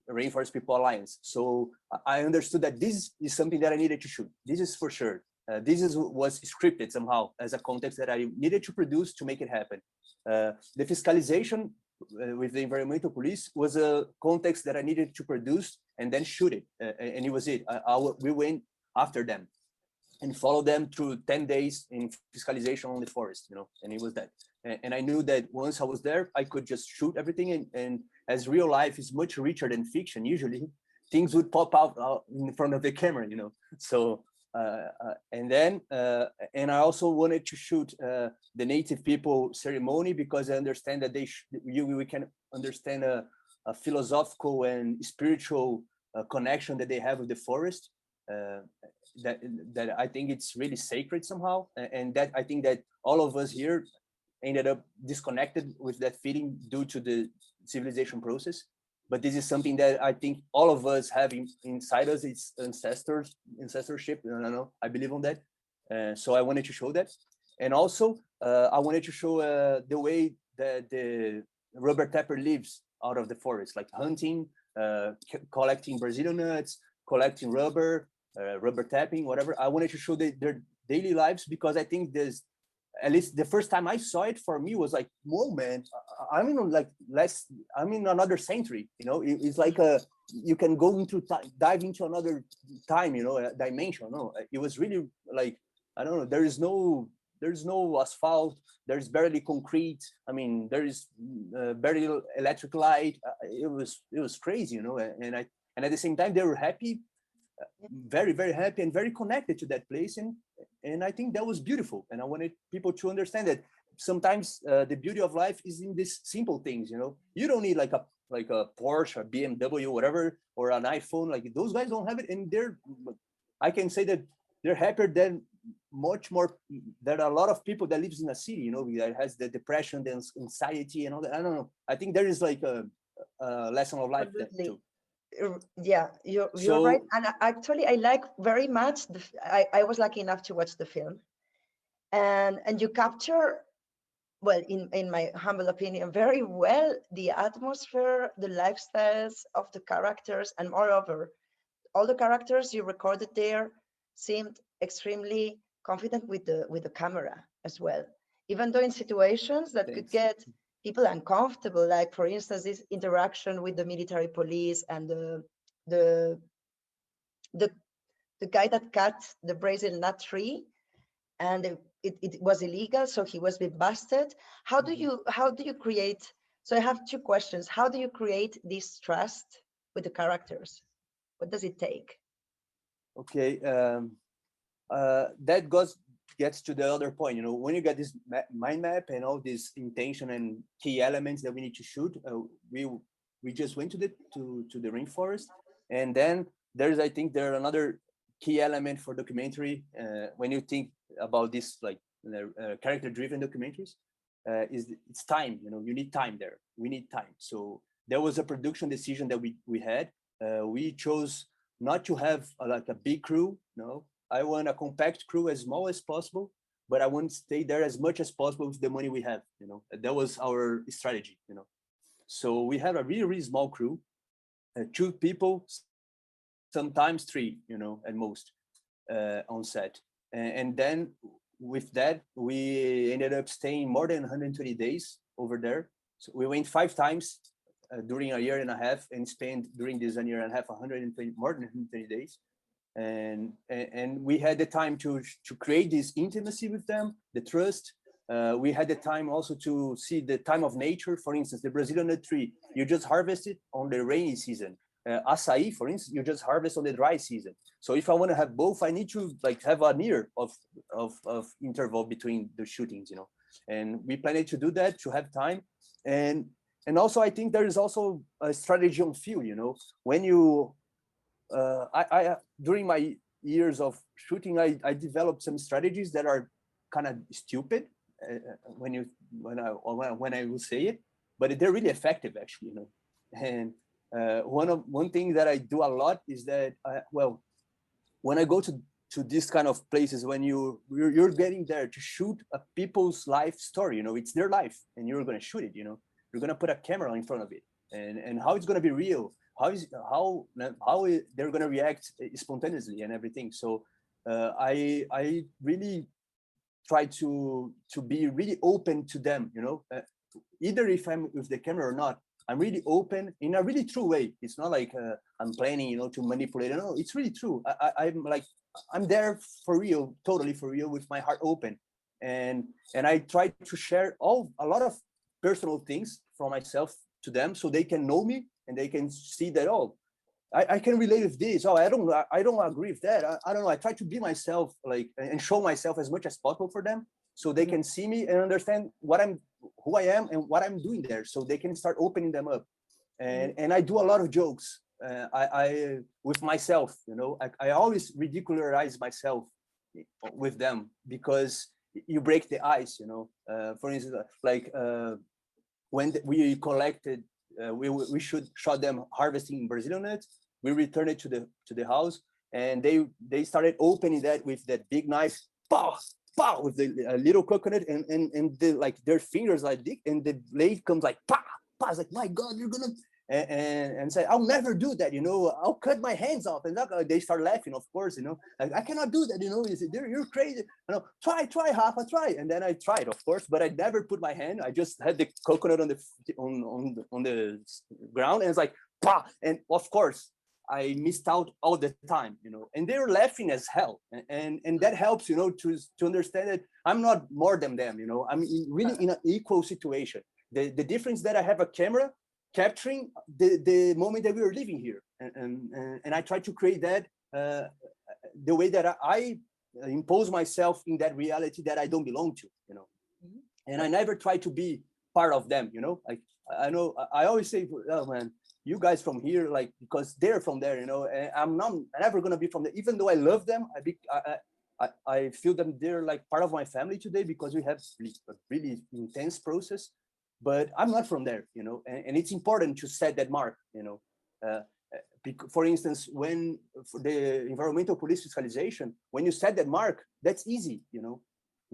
Rainforest People Alliance. So I understood that this is something that I needed to shoot. This is for sure. This was scripted somehow as a context that I needed to produce to make it happen. The fiscalization with the environmental police was a context that I needed to produce and then shoot it. And it was it. We went after them and followed them through 10 days in fiscalization on the forest, you know, and it was that. And I knew that once I was there, I could just shoot everything. And as real life is much richer than fiction, usually things would pop out in front of the camera, you know. So, and I also wanted to shoot the native people ceremony, because I understand that we can understand a philosophical and spiritual connection that they have with the forest. That I think it's really sacred somehow, and that I think that all of us here ended up disconnected with that feeling due to the civilization process. But this is something that I think all of us have inside us. It's ancestorship. I don't know. I believe on that. So I wanted to show that, and also I wanted to show the way the rubber tapper lives out of the forest, like hunting, collecting Brazilian nuts, collecting rubber, rubber tapping, whatever. I wanted to show their daily lives, because I think there's, at least the first time I saw it, for me was like, whoa, man, I'm in another century, you know. It's like you can go into dive into another time, you know, a dimension. No, it was really like, I don't know, there's no asphalt, there's barely concrete. I mean, there is barely electric light. It was crazy, you know. And at the same time, they were happy, very, very happy, and very connected to that place. And I think that was beautiful. And I wanted people to understand that sometimes the beauty of life is in these simple things, you know. You don't need like a Porsche, a BMW, whatever, or an iPhone. Like, those guys don't have it, and I can say that they're happier than much more. There are a lot of people that lives in a city, you know, that has the depression, the anxiety, and all that. I don't know. I think there is like a lesson of life there too. Yeah, you're right. And actually, I like very much I was lucky enough to watch the film, and you capture, well, in my humble opinion, very well the atmosphere, the lifestyles of the characters, and moreover, all the characters you recorded there seemed extremely confident with the camera as well, even though in situations that could get people uncomfortable, like for instance this interaction with the military police and the guy that cut the Brazil nut tree, and it was illegal, so he was being busted. How do you create? So I have two questions. How do you create this trust with the characters? What does it take? Okay, that gets to the other point. You know, when you get this mind map and all this intention and key elements that we need to shoot, we just went to the rainforest, and then I think there's another key element for documentary. When you think about this, like character-driven documentaries, it's time. You know, you need time there. We need time. So there was a production decision that we had. We chose not to have like a big crew. No, I want a compact crew, as small as possible, but I want to stay there as much as possible with the money we have. You know, that was our strategy. You know, so we have a really, really small crew, 2 people, sometimes 3. You know, at most on set, and then with that we ended up staying more than 120 days over there. So we went 5 times during a year and a half, and spent during this year and a half more than 120 days. And we had the time to create this intimacy with them, the trust. We had the time also to see the time of nature. For instance, the Brazilian nut tree, you just harvest it on the rainy season. Acai, for instance, you just harvest on the dry season. So if I want to have both, I need to like have a year of interval between the shootings, you know. And we planned to do that, to have time. And also I think there is also a strategy on field, you know. When you I during my years of shooting, I developed some strategies that are kind of stupid when I will say it, but they're really effective, actually, you know. And one thing that I do a lot is that well, when I go to this kind of places, when you're getting there to shoot a people's life story, you know, it's their life, and you're going to shoot it, you know. You're going to put a camera in front of it, and how it's going to be real, how they're going to react spontaneously and everything. So I really try to be really open to them, you know, either if I'm with the camera or not. I'm really open in a really true way. It's not like I'm planning, you know, to manipulate. No, it's really true. I'm there for real, totally for real, with my heart open, and I try to share a lot of personal things from myself to them, so they can know me and they can see that, oh, I can relate with this. Oh, I don't agree with that. I don't know. I try to be myself, like, and show myself as much as possible for them, so they can see me and understand who I am and what I'm doing there, so they can start opening them up. And I do a lot of jokes. I with myself, you know. I always ridicularize myself with them, because you break the ice, you know. For instance, like when we collected, we shot them harvesting Brazilian nuts. We returned it to the house, and they started opening that with that big knife. Bah, pow with the little coconut, and the, like their fingers like dick, and the blade comes like pa pa. It's like, my God, you're gonna and say, I'll never do that, you know, I'll cut my hands off. And they start laughing, of course, you know, like, I cannot do that, you know, you're crazy, you know, try Rafa, try. And then I tried, of course, but I never put my hand. I just had the coconut on the ground, and it's like pa, and of course I missed out all the time, you know, and they were laughing as hell, and that helps, you know, to understand that I'm not more than them, you know, I'm really in an equal situation. The difference that I have a camera capturing the moment that we were living here, and I try to create that the way that I impose myself in that reality that I don't belong to, you know, and I never try to be part of them, you know. Like I know I always say, oh man, you guys from here, like, because they're from there, you know, and I'm never gonna be from there, even though I love them. I feel that they're like part of my family today, because we have a really intense process. But I'm not from there, you know, and it's important to set that mark, you know. For instance, when for the environmental police fiscalization, when you set that mark, that's easy, you know.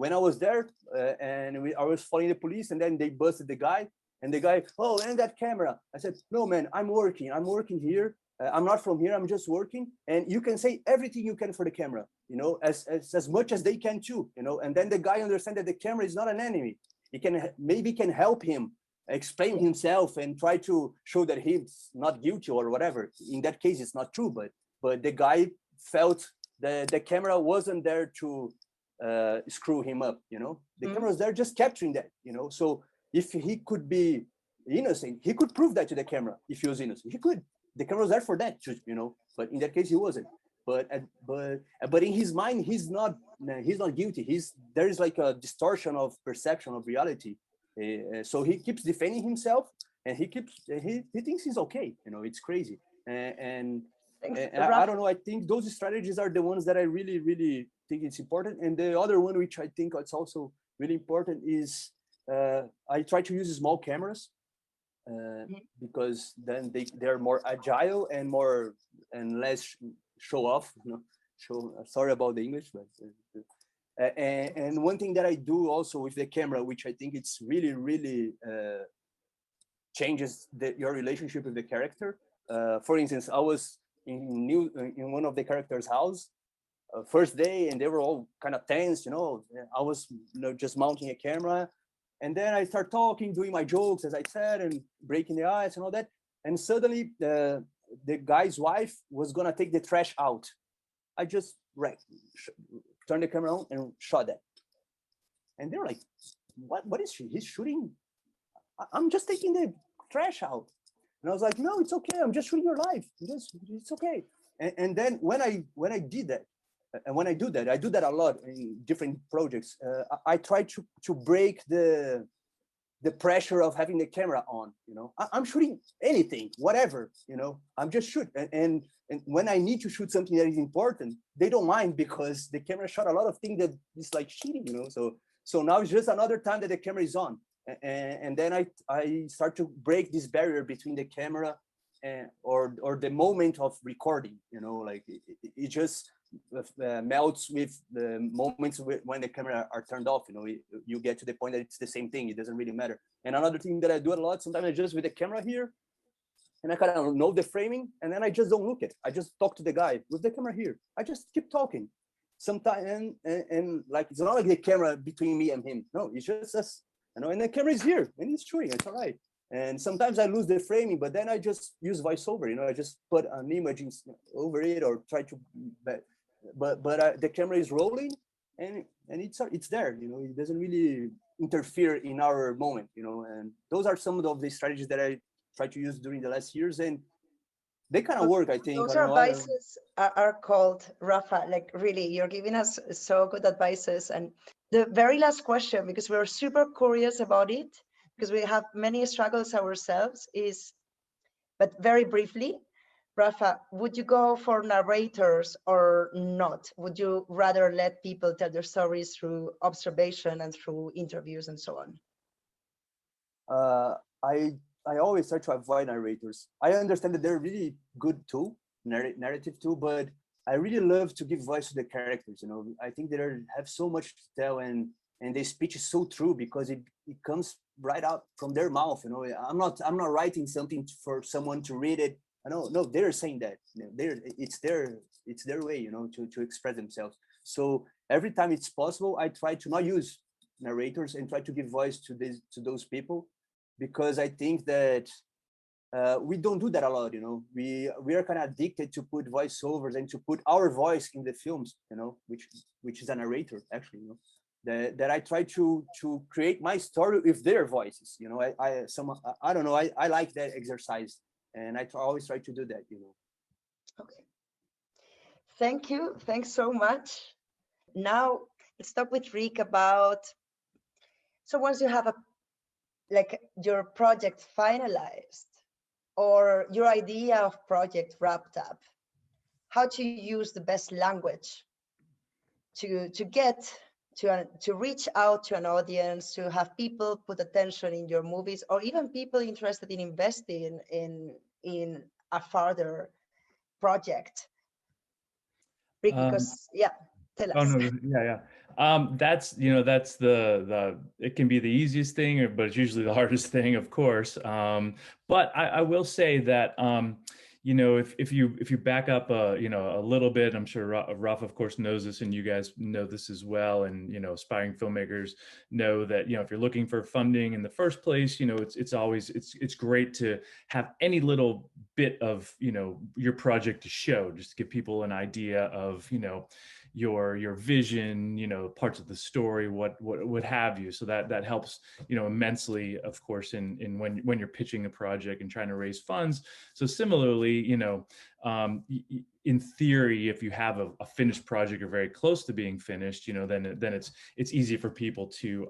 When I was there I was following the police, and then they busted the guy, and the guy, oh, and that camera. I said, no, man, I'm working here. I'm not from here. I'm just working. And you can say everything you can for the camera, you know, as much as they can too, you know. And then the guy understands that the camera is not an enemy. He can help him explain himself and try to show that he's not guilty or whatever. In that case, it's not true, but the guy felt that the camera wasn't there to screw him up, you know. The camera was there just capturing that, you know. So if he could be innocent, he could prove that to the camera. If he was innocent, he could. The camera was there for that, you know. But in that case, he wasn't. But in his mind, he's not guilty. There is like a distortion of perception of reality. So he keeps defending himself, and he thinks he's okay. You know, it's crazy. And I don't know. I think those strategies are the ones that I really, really think it's important. And the other one, which I think it's also really important, is I try to use small cameras. Because then they're more agile and less show off, you know. Sorry about the English, but and one thing that I do also with the camera, which I think it's really, really changes your relationship with the character. For instance, I was in one of the characters' house first day, and they were all kind of tense, you know. I was, you know, just mounting a camera. And then I start talking, doing my jokes, as I said, and breaking the ice and all that. And suddenly the guy's wife was going to take the trash out. I just turned the camera on and shot that. And they're like, what is she? He's shooting. I'm just taking the trash out. And I was like, no, it's okay. I'm just shooting your life. It's okay. And then when I did that, and when I do that a lot in different projects. I try to break the pressure of having the camera on. You know, I'm shooting anything, whatever. You know, I'm just shooting. And when I need to shoot something that is important, they don't mind, because the camera shot a lot of things that is like cheating. You know, so now it's just another time that the camera is on, and then I start to break this barrier between the camera or the moment of recording. You know, like it just melts with the moments when the camera are turned off. You know, you get to the point that it's the same thing. It doesn't really matter. And another thing that I do a lot, sometimes I just with the camera here, and I kind of know the framing, and then I just don't look at it. I just talk to the guy with the camera here. I just keep talking. Sometimes and like it's not like the camera between me and him. No, it's just us. You know, and the camera is here and it's shooting. It's all right. And sometimes I lose the framing, but then I just use voiceover. You know, I just put an image over it or try to. But the camera is rolling, and it's there. You know, it doesn't really interfere in our moment. You know, and those are some of the strategies that I try to use during the last years, and they kind of work. I think those advices are called, Rafa. Like really, you're giving us so good advices. And the very last question, because we're super curious about it, because we have many struggles ourselves, but very briefly. Rafa, would you go for narrators or not? Would you rather let people tell their stories through observation and through interviews and so on? I always try to avoid narrators. I understand that they're really good too, narrative too, but I really love to give voice to the characters. You know, I think they have so much to tell, and their speech is so true because it comes right out from their mouth. You know, I'm not writing something for someone to read it. No, they're saying that. You know, it's their way. You know, to express themselves. So every time it's possible, I try to not use narrators and try to give voice to those people, because I think that we don't do that a lot. You know, we are kind of addicted to put voiceovers and to put our voice in the films. You know, which is a narrator actually. You know, that I try to create my story with their voices. You know, I don't know. I like that exercise, and I always try to do that. You know. Okay. Thank you. Thanks so much. Now let's talk with Rick about. So once you have your project finalized, or your idea of project wrapped up, how to use the best language to reach out to an audience, to have people put attention in your movies, or even people interested in investing in a further project. Rick, because tell us. Oh no, yeah. That's the it can be the easiest thing, but it's usually the hardest thing, of course. But I will say that if you back up a little bit, I'm sure Ralph of course knows this, and you guys know this as well, and aspiring filmmakers know that if you're looking for funding in the first place, it's always great to have any little bit of your project to show, just to give people an idea of your vision, parts of the story, what have you. So that helps, immensely, of course, in when you're pitching a project and trying to raise funds. So similarly, in theory, if you have a finished project or very close to being finished, then it's easy for people to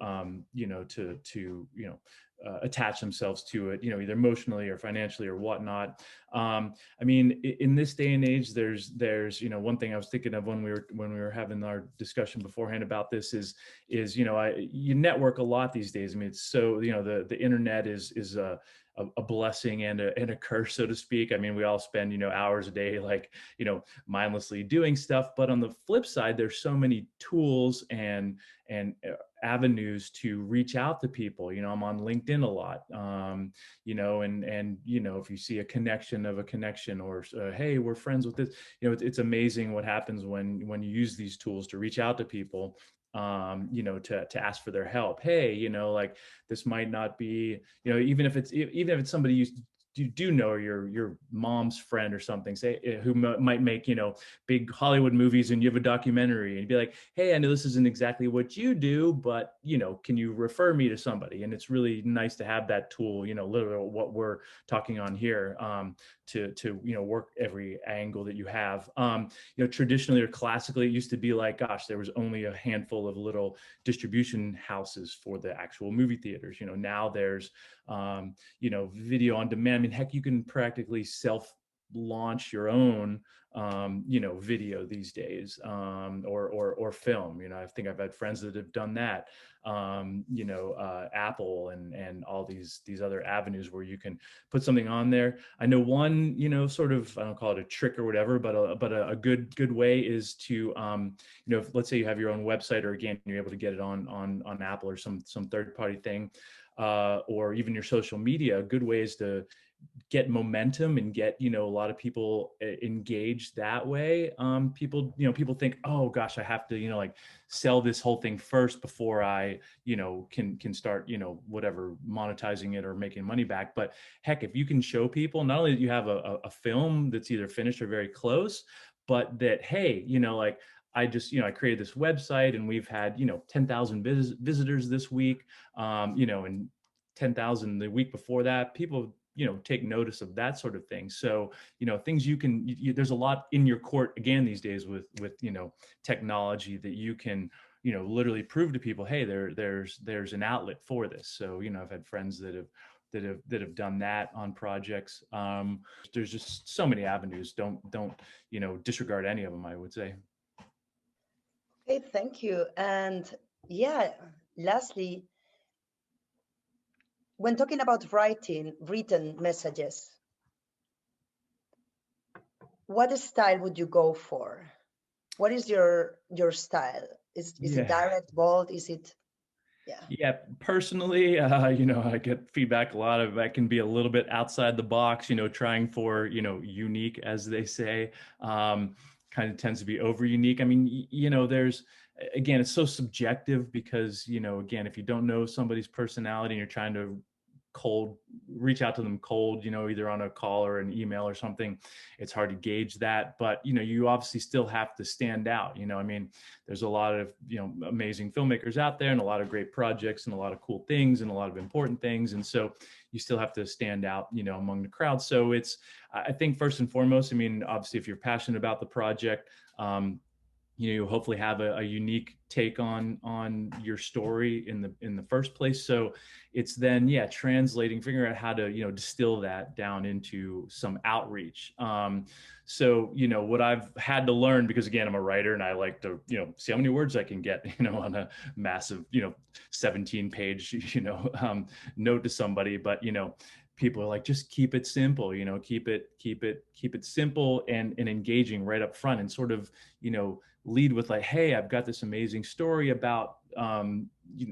attach themselves to it, either emotionally or financially or whatnot. I mean, in this day and age, there's one thing I was thinking of when we were having our discussion beforehand about this is you network a lot these days. I mean, it's so the internet is a blessing and a curse, so to speak. I mean, we all spend hours a day mindlessly doing stuff, but on the flip side, there's so many tools and avenues to reach out to people. I'm on LinkedIn a lot, and if you see a connection of a connection, or hey, we're friends with this, it's amazing what happens when you use these tools to reach out to people, to ask for their help. Hey, this might not be, even if it's somebody you do know, or your mom's friend or something, say, who might make big Hollywood movies, and you have a documentary, and you'd be like, hey, I know this isn't exactly what you do, but can you refer me to somebody? And it's really nice to have that tool, literally what we're talking on here, to work every angle that you have. Traditionally or classically, it used to be like, gosh, there was only a handful of little distribution houses for the actual movie theaters. Now there's video on demand. I mean, heck, you can practically self-launch your own video these days, or film. I think I've had friends that have done that. Apple and all these other avenues where you can put something on there. I know one, sort of, I don't call it a trick or whatever, but a good way is to, if, let's say you have your own website, or again, you're able to get it on Apple or some third-party thing, or even your social media. A good way is to get momentum and get a lot of people engaged that way. People think, oh gosh, I have to sell this whole thing first before I can start whatever, monetizing it or making money back. But heck, if you can show people not only that you have a film that's either finished or very close, but that, hey, I just, I created this website, and we've had, 10,000 visitors this week, and 10,000 the week before that. People, take notice of that sort of thing. So, things you can, there's a lot in your court again these days with technology that you can, literally prove to people, hey, there's an outlet for this. So, I've had friends that have done that on projects. There's just so many avenues. Don't disregard any of them, I would say. Okay, thank you. And lastly, when talking about written messages, what style would you go for? What is your style? Is it direct, bold? Is it? Yeah, personally, I get feedback a lot of that can be a little bit outside the box, trying for, unique, as they say, kind of tends to be over unique. I mean, there's, again, it's so subjective because, again, if you don't know somebody's personality and you're trying to reach out to them cold, either on a call or an email or something, it's hard to gauge that. But, you obviously still have to stand out. I mean, there's a lot of, amazing filmmakers out there and a lot of great projects and a lot of cool things and a lot of important things. And so you still have to stand out, among the crowd. So it's, I think first and foremost, I mean, obviously if you're passionate about the project, you hopefully have a unique take on your story in the first place. So it's then, translating, figuring out how to, distill that down into some outreach. So, what I've had to learn, because again, I'm a writer and I like to, see how many words I can get, on a massive, 17-page, note to somebody, but, people are like, just keep it simple, keep it simple and engaging right up front, and sort of, lead with like, hey, I've got this amazing story about,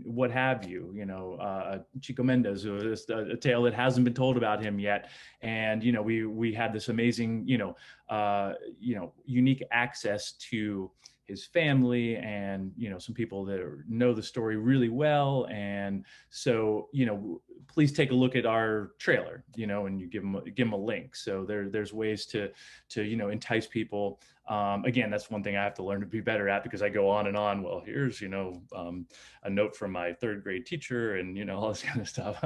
what have you, Chico Mendes, a tale that hasn't been told about him yet. And, we had this amazing, unique access to his family and, some people that know the story really well. And so, please take a look at our trailer, and you give them a link. So there's ways to entice people. Again, that's one thing I have to learn to be better at, because I go on and on. Well, here's, a note from my third grade teacher and, all this kind of stuff.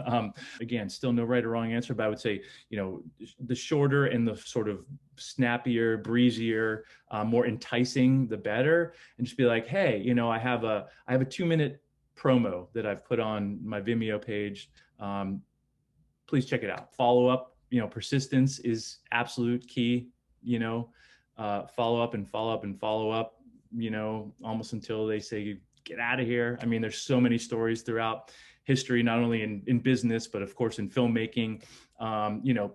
Again, still no right or wrong answer, but I would say, the shorter and the sort of snappier, breezier, more enticing, the better. And just be like, hey, I have a 2-minute promo that I've put on my Vimeo page. Please check it out. Follow up, persistence is absolute key, follow up and follow up and follow up, almost until they say, get out of here. I mean, there's so many stories throughout history, not only in business, but of course in filmmaking.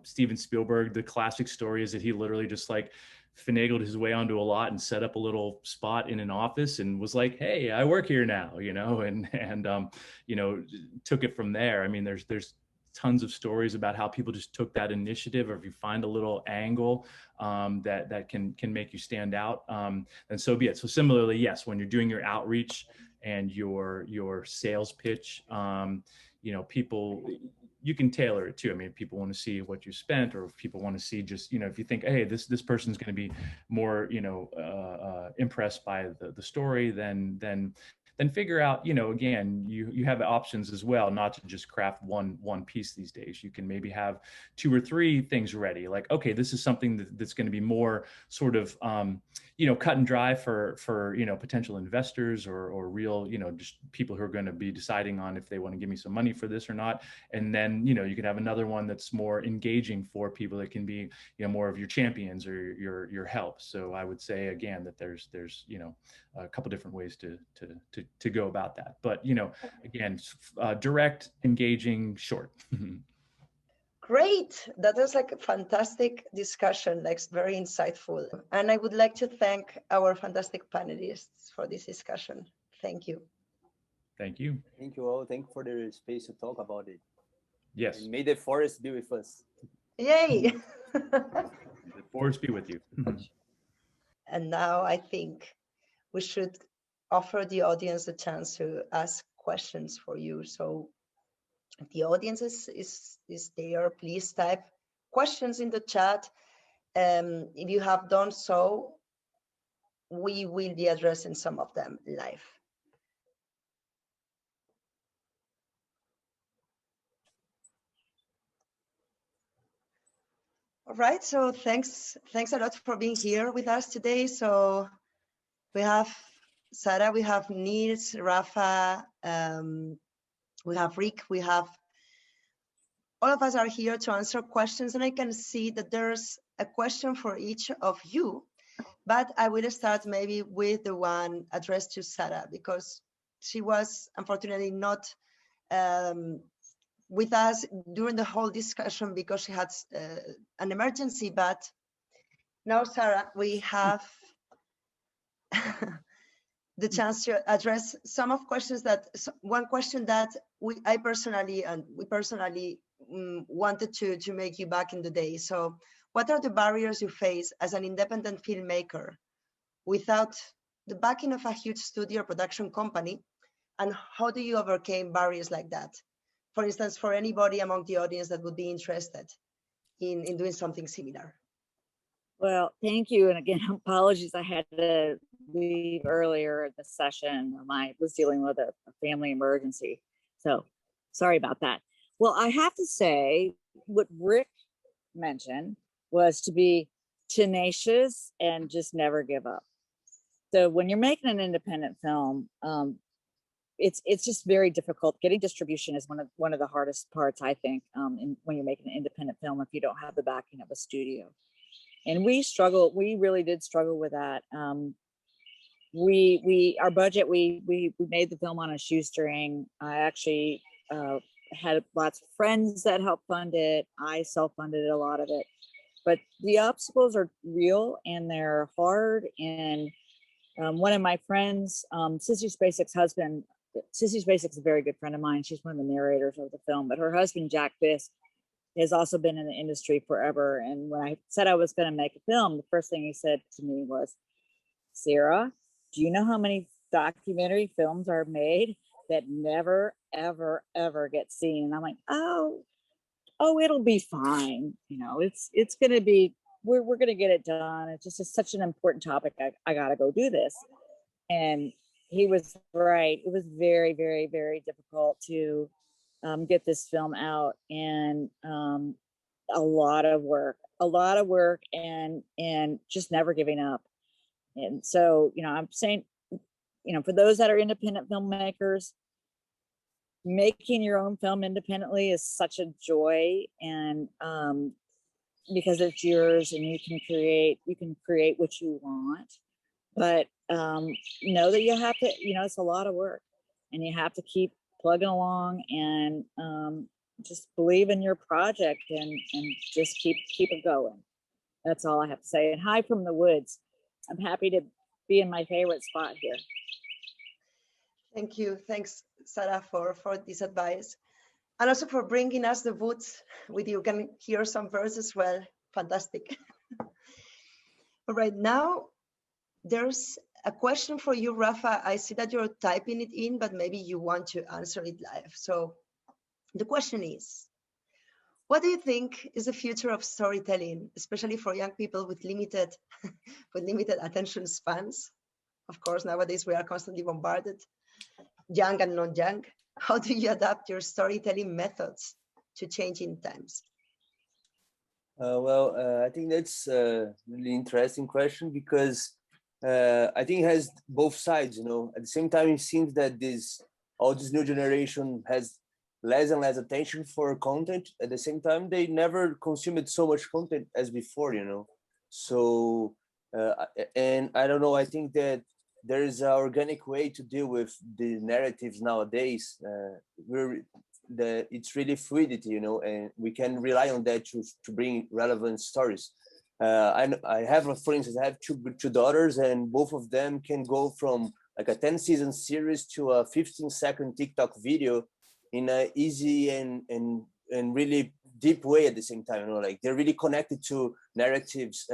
Steven Spielberg, the classic story is that he literally just like finagled his way onto a lot and set up a little spot in an office and was like, hey, I work here now, and took it from there. I mean, there's tons of stories about how people just took that initiative, or if you find a little angle that can make you stand out, then so be it. So similarly, yes, when you're doing your outreach and your sales pitch, people, you can tailor it too. I mean, if people want to see what you spent, or if people want to see just, if you think, hey, this person's going to be more, impressed by the story, then figure out, again, you have options as well, not to just craft one piece these days. You can maybe have 2 or 3 things ready. Like, okay, this is something that's going to be more sort of, cut and dry for potential investors or real, just people who are going to be deciding on if they want to give me some money for this or not. And then, you can have another one that's more engaging for people that can be, more of your champions or your help. So I would say again that there's a couple different ways to go about that. But, again, direct, engaging, short. Great. That was like a fantastic discussion, like very insightful. And I would like to thank our fantastic panelists for this discussion. Thank you. Thank you. Thank you all. Thank you for the space to talk about it. Yes. And may the forest be with us. Yay. The forest be with you. And now I think we should offer the audience a chance to ask questions for you. So if the audience is there, please type questions in the chat. If you have done so, we will be addressing some of them live. All right, so thanks a lot for being here with us today. So we have Sarah, we have Niels, Rafa, we have Rick, we have, all of us are here to answer questions, and I can see that there's a question for each of you, but I will start maybe with the one addressed to Sarah, because she was unfortunately not with us during the whole discussion because she had an emergency, but Now, Sarah, we have the chance to address some of questions that, one question that we personally wanted to make you back in the day. So what are the barriers you face as an independent filmmaker without the backing of a huge studio production company? And how do you overcome barriers like that? For instance, for anybody among the audience that would be interested in doing something similar. Well, thank you. And again, apologies, I had to leave earlier in the session. I was dealing with a family emergency. So sorry about that. Well, I have to say what Rick mentioned was to be tenacious and just never give up. So when you're making an independent film, it's just very difficult. Getting distribution is one of the hardest parts, I think, when you're making an independent film if you don't have the backing of a studio. And we really did struggle with that. Our budget, we made the film on a shoestring. I actually had lots of friends that helped fund it. I self-funded a lot of it. But the obstacles are real and they're hard. And one of my friends, Sissy Spacek's husband, Sissy Spacek's a very good friend of mine. She's one of the narrators of the film, but her husband, Jack Fisk, has also been in the industry forever. And when I said I was going to make a film, the first thing he said to me was, Sarah, do you know how many documentary films are made that never, ever, ever get seen? And I'm like, oh, it'll be fine. You know, it's going to be, we're going to get it done. It's just such an important topic. I got to go do this. And he was right. It was very, very, very difficult to get this film out, and a lot of work and just never giving up. And so, you know, I'm saying, you know, for those that are independent filmmakers, making your own film independently is such a joy, and because it's yours and you can create what you want. But know that you have to, you know, it's a lot of work, and you have to keep plugging along and just believe in your project and just keep it going. That's all I have to say. And hi from the woods. I'm happy to be in my favorite spot here. Thank you. Thanks, Sarah, for this advice. And also for bringing us the woods with you. Can hear some birds as well. Fantastic. All right, now there's a question for you, Rafa. I see that you're typing it in, but maybe you want to answer it live. So the question is, what do you think is the future of storytelling, especially for young people with limited attention spans? Of course, nowadays we are constantly bombarded, young and non-young. How do you adapt your storytelling methods to changing times? I think that's a really interesting question, because I think it has both sides. You know, at the same time, it seems that all this new generation has less and less attention for content. At the same time, they never consumed so much content as before. You know, so and I don't know. I think that there is an organic way to deal with the narratives nowadays. It's really fluidity, you know, and we can rely on that to bring relevant stories. I have, for instance, I have two daughters, and both of them can go from like a 10-season series to a 15-second TikTok video in an easy and really deep way at the same time. You know, like they're really connected to narratives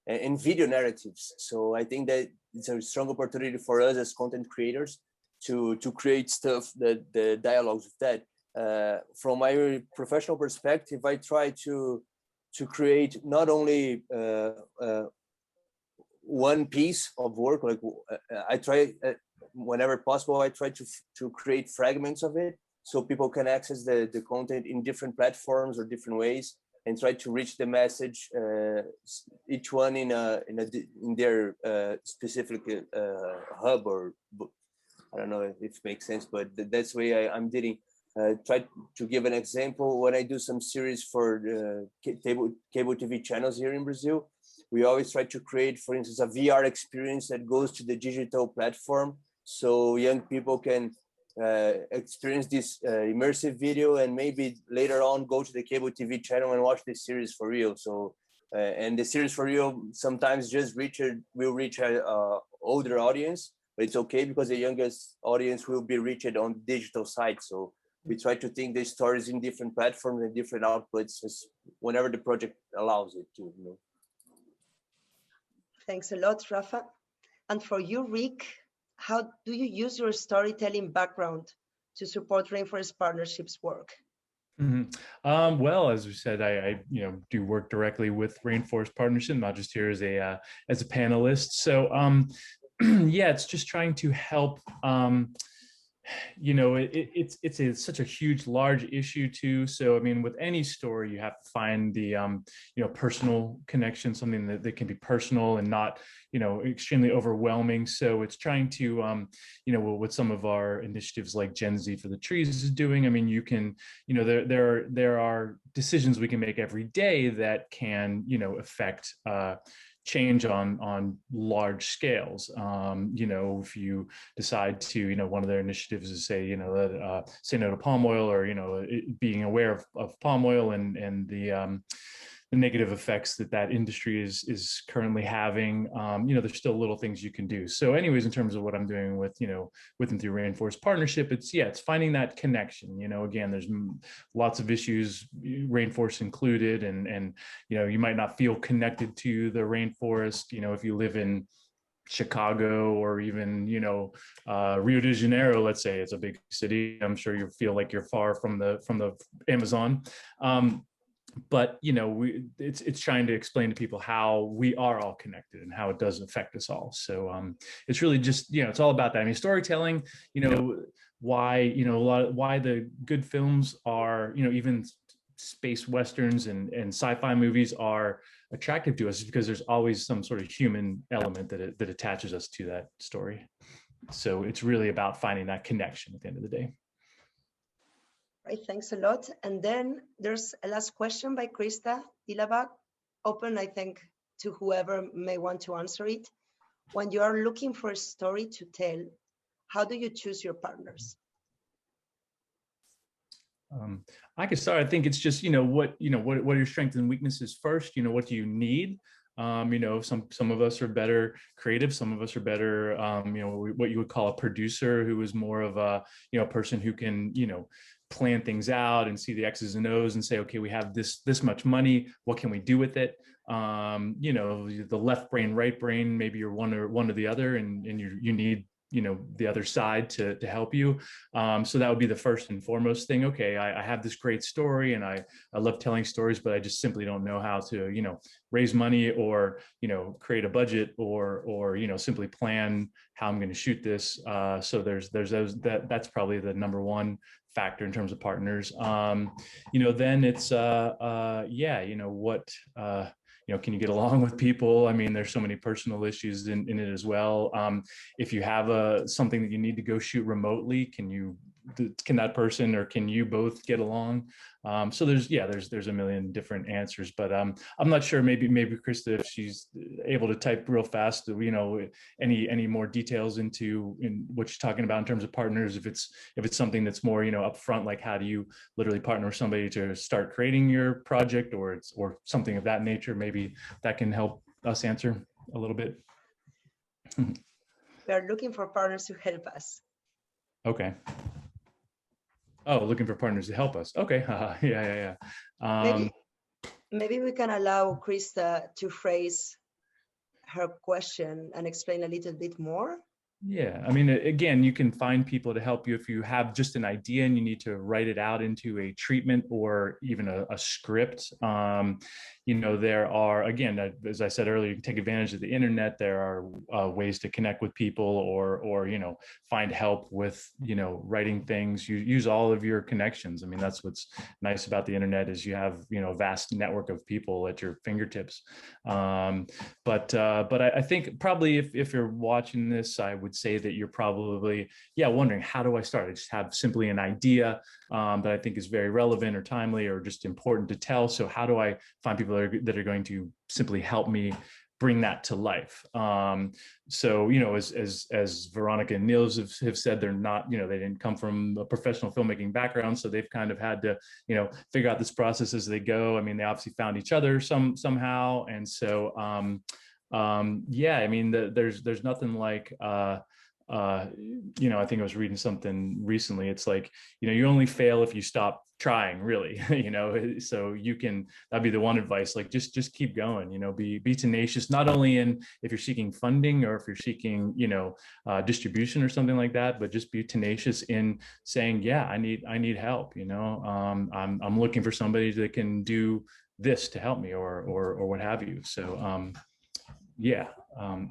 and video narratives. So I think that it's a strong opportunity for us as content creators to create stuff the dialogues with that. From my professional perspective, I try to create not only one piece of work, like I try whenever possible, I try to create fragments of it so people can access the content in different platforms or different ways, and try to reach the message, each one in their specific hub, or I don't know if it makes sense, but that's the way I'm dealing. Try to give an example. When I do some series for cable TV channels here in Brazil, we always try to create, for instance, a VR experience that goes to the digital platform, so young people can experience this immersive video, and maybe later on go to the cable TV channel and watch the series for real. So And the series for you sometimes just will reach a older audience, but it's okay because the youngest audience will be reached on digital side. So we try to think the stories in different platforms and different outputs whenever the project allows it to. You know. Thanks a lot, Rafa. And for you, Rick, how do you use your storytelling background to support Rainforest Partnerships work? Well, as we said, I do work directly with Rainforest Partnership, not just here as a panelist. So yeah, it's just trying to help. It's such a huge, large issue too. So I mean, with any story, you have to find the personal connection, something that can be personal and not extremely overwhelming. So it's trying to with some of our initiatives like Gen Z for the Trees is doing. I mean, you can there are decisions we can make every day that can affect change on large scales. If you decide to, one of their initiatives is say no to palm oil, or being aware of palm oil and the negative effects that industry is currently having. There's still little things you can do. So anyways, in terms of what I'm doing with and through Rainforest Partnership, it's finding that connection. Again, there's lots of issues, rainforest included, and you might not feel connected to the rainforest, if you live in Chicago or even Rio de Janeiro, let's say. It's a big city. I'm sure you feel like you're far from the Amazon. But it's trying to explain to people how we are all connected and how it does affect us all. So it's really just it's all about that. I mean, storytelling. Why why the good films are even space westerns and sci-fi movies are attractive to us is because there's always some sort of human element that attaches us to that story. So it's really about finding that connection at the end of the day. Right, thanks a lot. And then there's a last question by Krista Dilavak, open, I think, to whoever may want to answer it. When you are looking for a story to tell, how do you choose your partners? I can start. I think it's just, what are your strengths and weaknesses first? What do you need? Some of us are better creative. Some of us are better, what you would call a producer, who is more of a, person who can, plan things out and see the X's and O's and say, okay, we have this much money. What can we do with it? The left brain, right brain, maybe you're one or the other, and you need the other side to help you. So that would be the first and foremost thing. Okay, I have this great story and I love telling stories, but I just simply don't know how to, raise money or, create a budget or simply plan how I'm going to shoot this. So there's those, that's probably the number one factor in terms of partners. Then it's, can you get along with people? I mean, there's so many personal issues in it as well. If you have something that you need to go shoot remotely, can that person or can you both get along? So there's a million different answers, but I'm not sure. Maybe Krista, if she's able to type real fast, any more details in what you're talking about in terms of partners. If it's something that's more upfront, like how do you literally partner with somebody to start creating your project, or something of that nature, maybe that can help us answer a little bit. We are looking for partners to help us. Okay. Oh, looking for partners to help us. Okay. Yeah. Maybe we can allow Krista to phrase her question and explain a little bit more. Yeah, I mean, again, you can find people to help you if you have just an idea and you need to write it out into a treatment or even a script. There are, again, as I said earlier, you can take advantage of the internet. There are ways to connect with people or find help with, writing things. You use all of your connections. I mean, that's what's nice about the internet is you have, a vast network of people at your fingertips. But I think probably if you're watching this, I would say that you're probably, wondering, how do I start? I just have simply an idea that I think is very relevant or timely or just important to tell. So how do I find people that are going to simply help me bring that to life. So, you know, as Veronica and Niels have said, they're not, you know, they didn't come from a professional filmmaking background, so they've kind of had to, you know, figure out this process as they go. I mean, they obviously found each other somehow, and so yeah, I mean, there's nothing like you know, I think I was reading something recently. It's like, you know, you only fail if you stop trying, really. You know, so you can, that'd be the one advice, like just keep going, you know, be tenacious, not only in if you're seeking funding or if you're seeking, you know, distribution or something like that, but just be tenacious in saying, yeah, I need help, you know, I'm looking for somebody that can do this to help me or what have you. So yeah,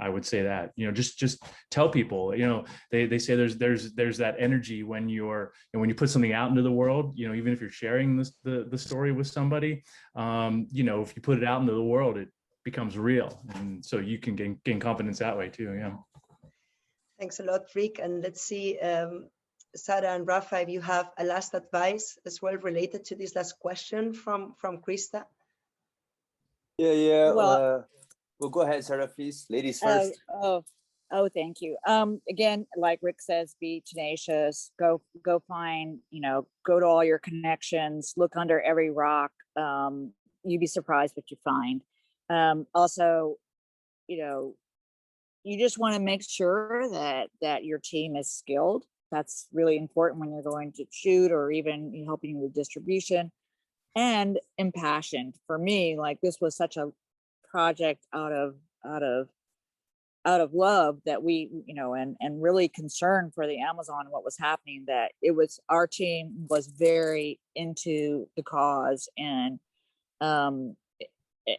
I would say that, you know, just tell people, you know, they say there's that energy when you're, and when you put something out into the world, you know, even if you're sharing the story with somebody, you know, if you put it out into the world, it becomes real. And so you can gain confidence that way too. Yeah. Thanks a lot, Rick. And let's see, Sarah and Rafa, if you have a last advice as well related to this last question from Krista. Yeah. Well, Well, go ahead, Sarah, please. Ladies first. Oh, thank you. Again, like Rick says, be tenacious. Go find, you know, go to all your connections. Look under every rock. You'd be surprised what you find. Also, you know, you just want to make sure that your team is skilled. That's really important when you're going to shoot or even helping with distribution, and impassioned. For me, like, this was such a project out of love that we, you know, and really concerned for the Amazon and what was happening, that it was, our team was very into the cause. And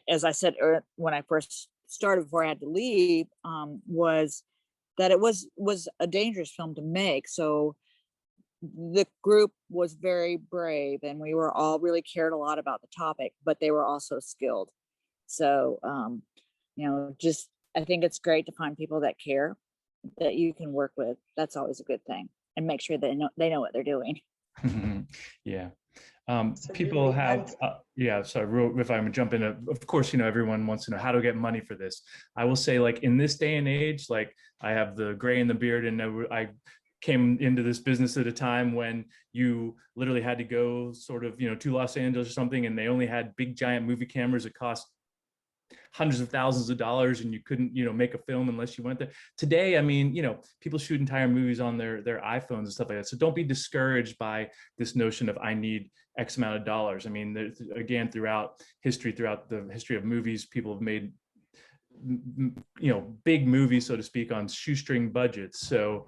as I said when I first started, before I had to leave, was that it was a dangerous film to make. So the group was very brave, and we were all really cared a lot about the topic, but they were also skilled. So, you know, just, I think it's great to find people that care, that you can work with. That's always a good thing, and make sure they know what they're doing. Yeah. People have, yeah, sorry, if I'm jump in, of course, you know, everyone wants to know how to get money for this. I will say, like, in this day and age, like, I have the gray in the beard, and I came into this business at a time when you literally had to go sort of, you know, to Los Angeles or something, and they only had big giant movie cameras that cost hundreds of thousands of dollars, and you couldn't, you know, make a film unless you went there. Today, I mean, you know, people shoot entire movies on their iPhones and stuff like that. So don't be discouraged by this notion of I need X amount of dollars. I mean, again, throughout the history of movies, people have made, you know, big movies, so to speak, on shoestring budgets. So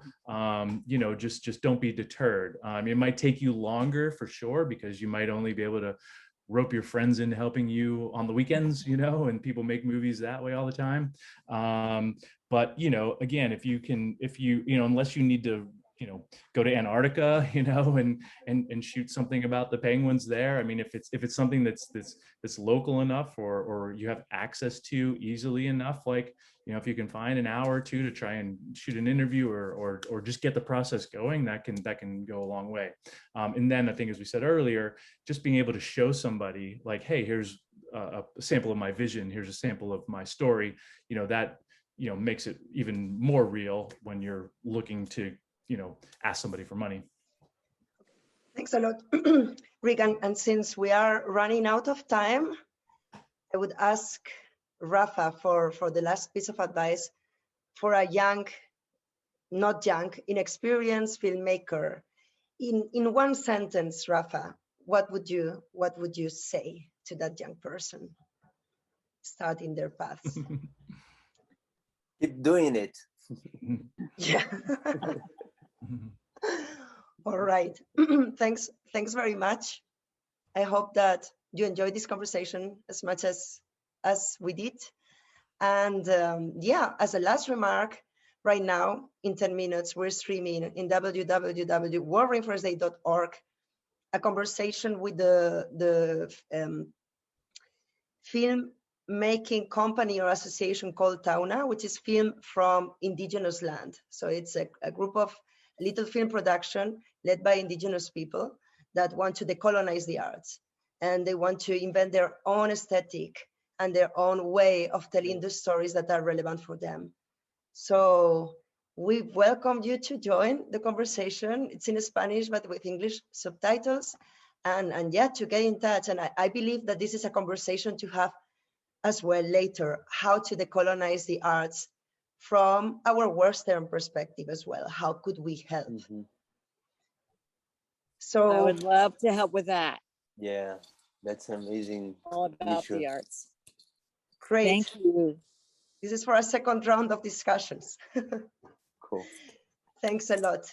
you know, just don't be deterred. It might take you longer for sure, because you might only be able to rope your friends into helping you on the weekends, you know, and people make movies that way all the time. But, you know, again, if you, you know, unless you need to, you know, go to Antarctica, you know, and shoot something about the penguins there. I mean, if it's something that's local enough, or you have access to easily enough, like, you know, if you can find an hour or two to try and shoot an interview or just get the process going, that can go a long way. And then I think, as we said earlier, just being able to show somebody, like, hey, here's a sample of my vision, here's a sample of my story, you know, that, you know, makes it even more real when you're looking to, you know, ask somebody for money. Thanks a lot, Rick. And since we are running out of time, I would ask Rafa for the last piece of advice for a inexperienced filmmaker. In one sentence, Rafa, what would you say to that young person starting their path? Keep doing it. Yeah. All right. Thanks very much. I hope that you enjoyed this conversation as much as we did. And yeah, as a last remark, right now in 10 minutes, we're streaming in www.worldrainforestday.org a conversation with the film-making company or association called Tauna, which is film from indigenous land. So it's a group of little film production led by indigenous people that want to decolonize the arts, and they want to invent their own aesthetic and their own way of telling the stories that are relevant for them. So we welcome you to join the conversation. It's in Spanish, but with English subtitles. And yeah, to get in touch. And I believe that this is a conversation to have as well later, how to decolonize the arts from our Western perspective as well. How could we help? So I would love to help with that. Yeah, that's amazing. All about issue. the arts. Great. Thank you. This is for a second round of discussions. Cool. Thanks a lot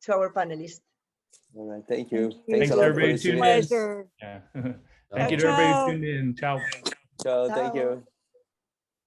to our panelists. All right, thank you. Thanks a lot everybody for tuning listening. in. Pleasure. Yeah. Thank you to everybody who tuned in. Ciao. Ciao, thank you.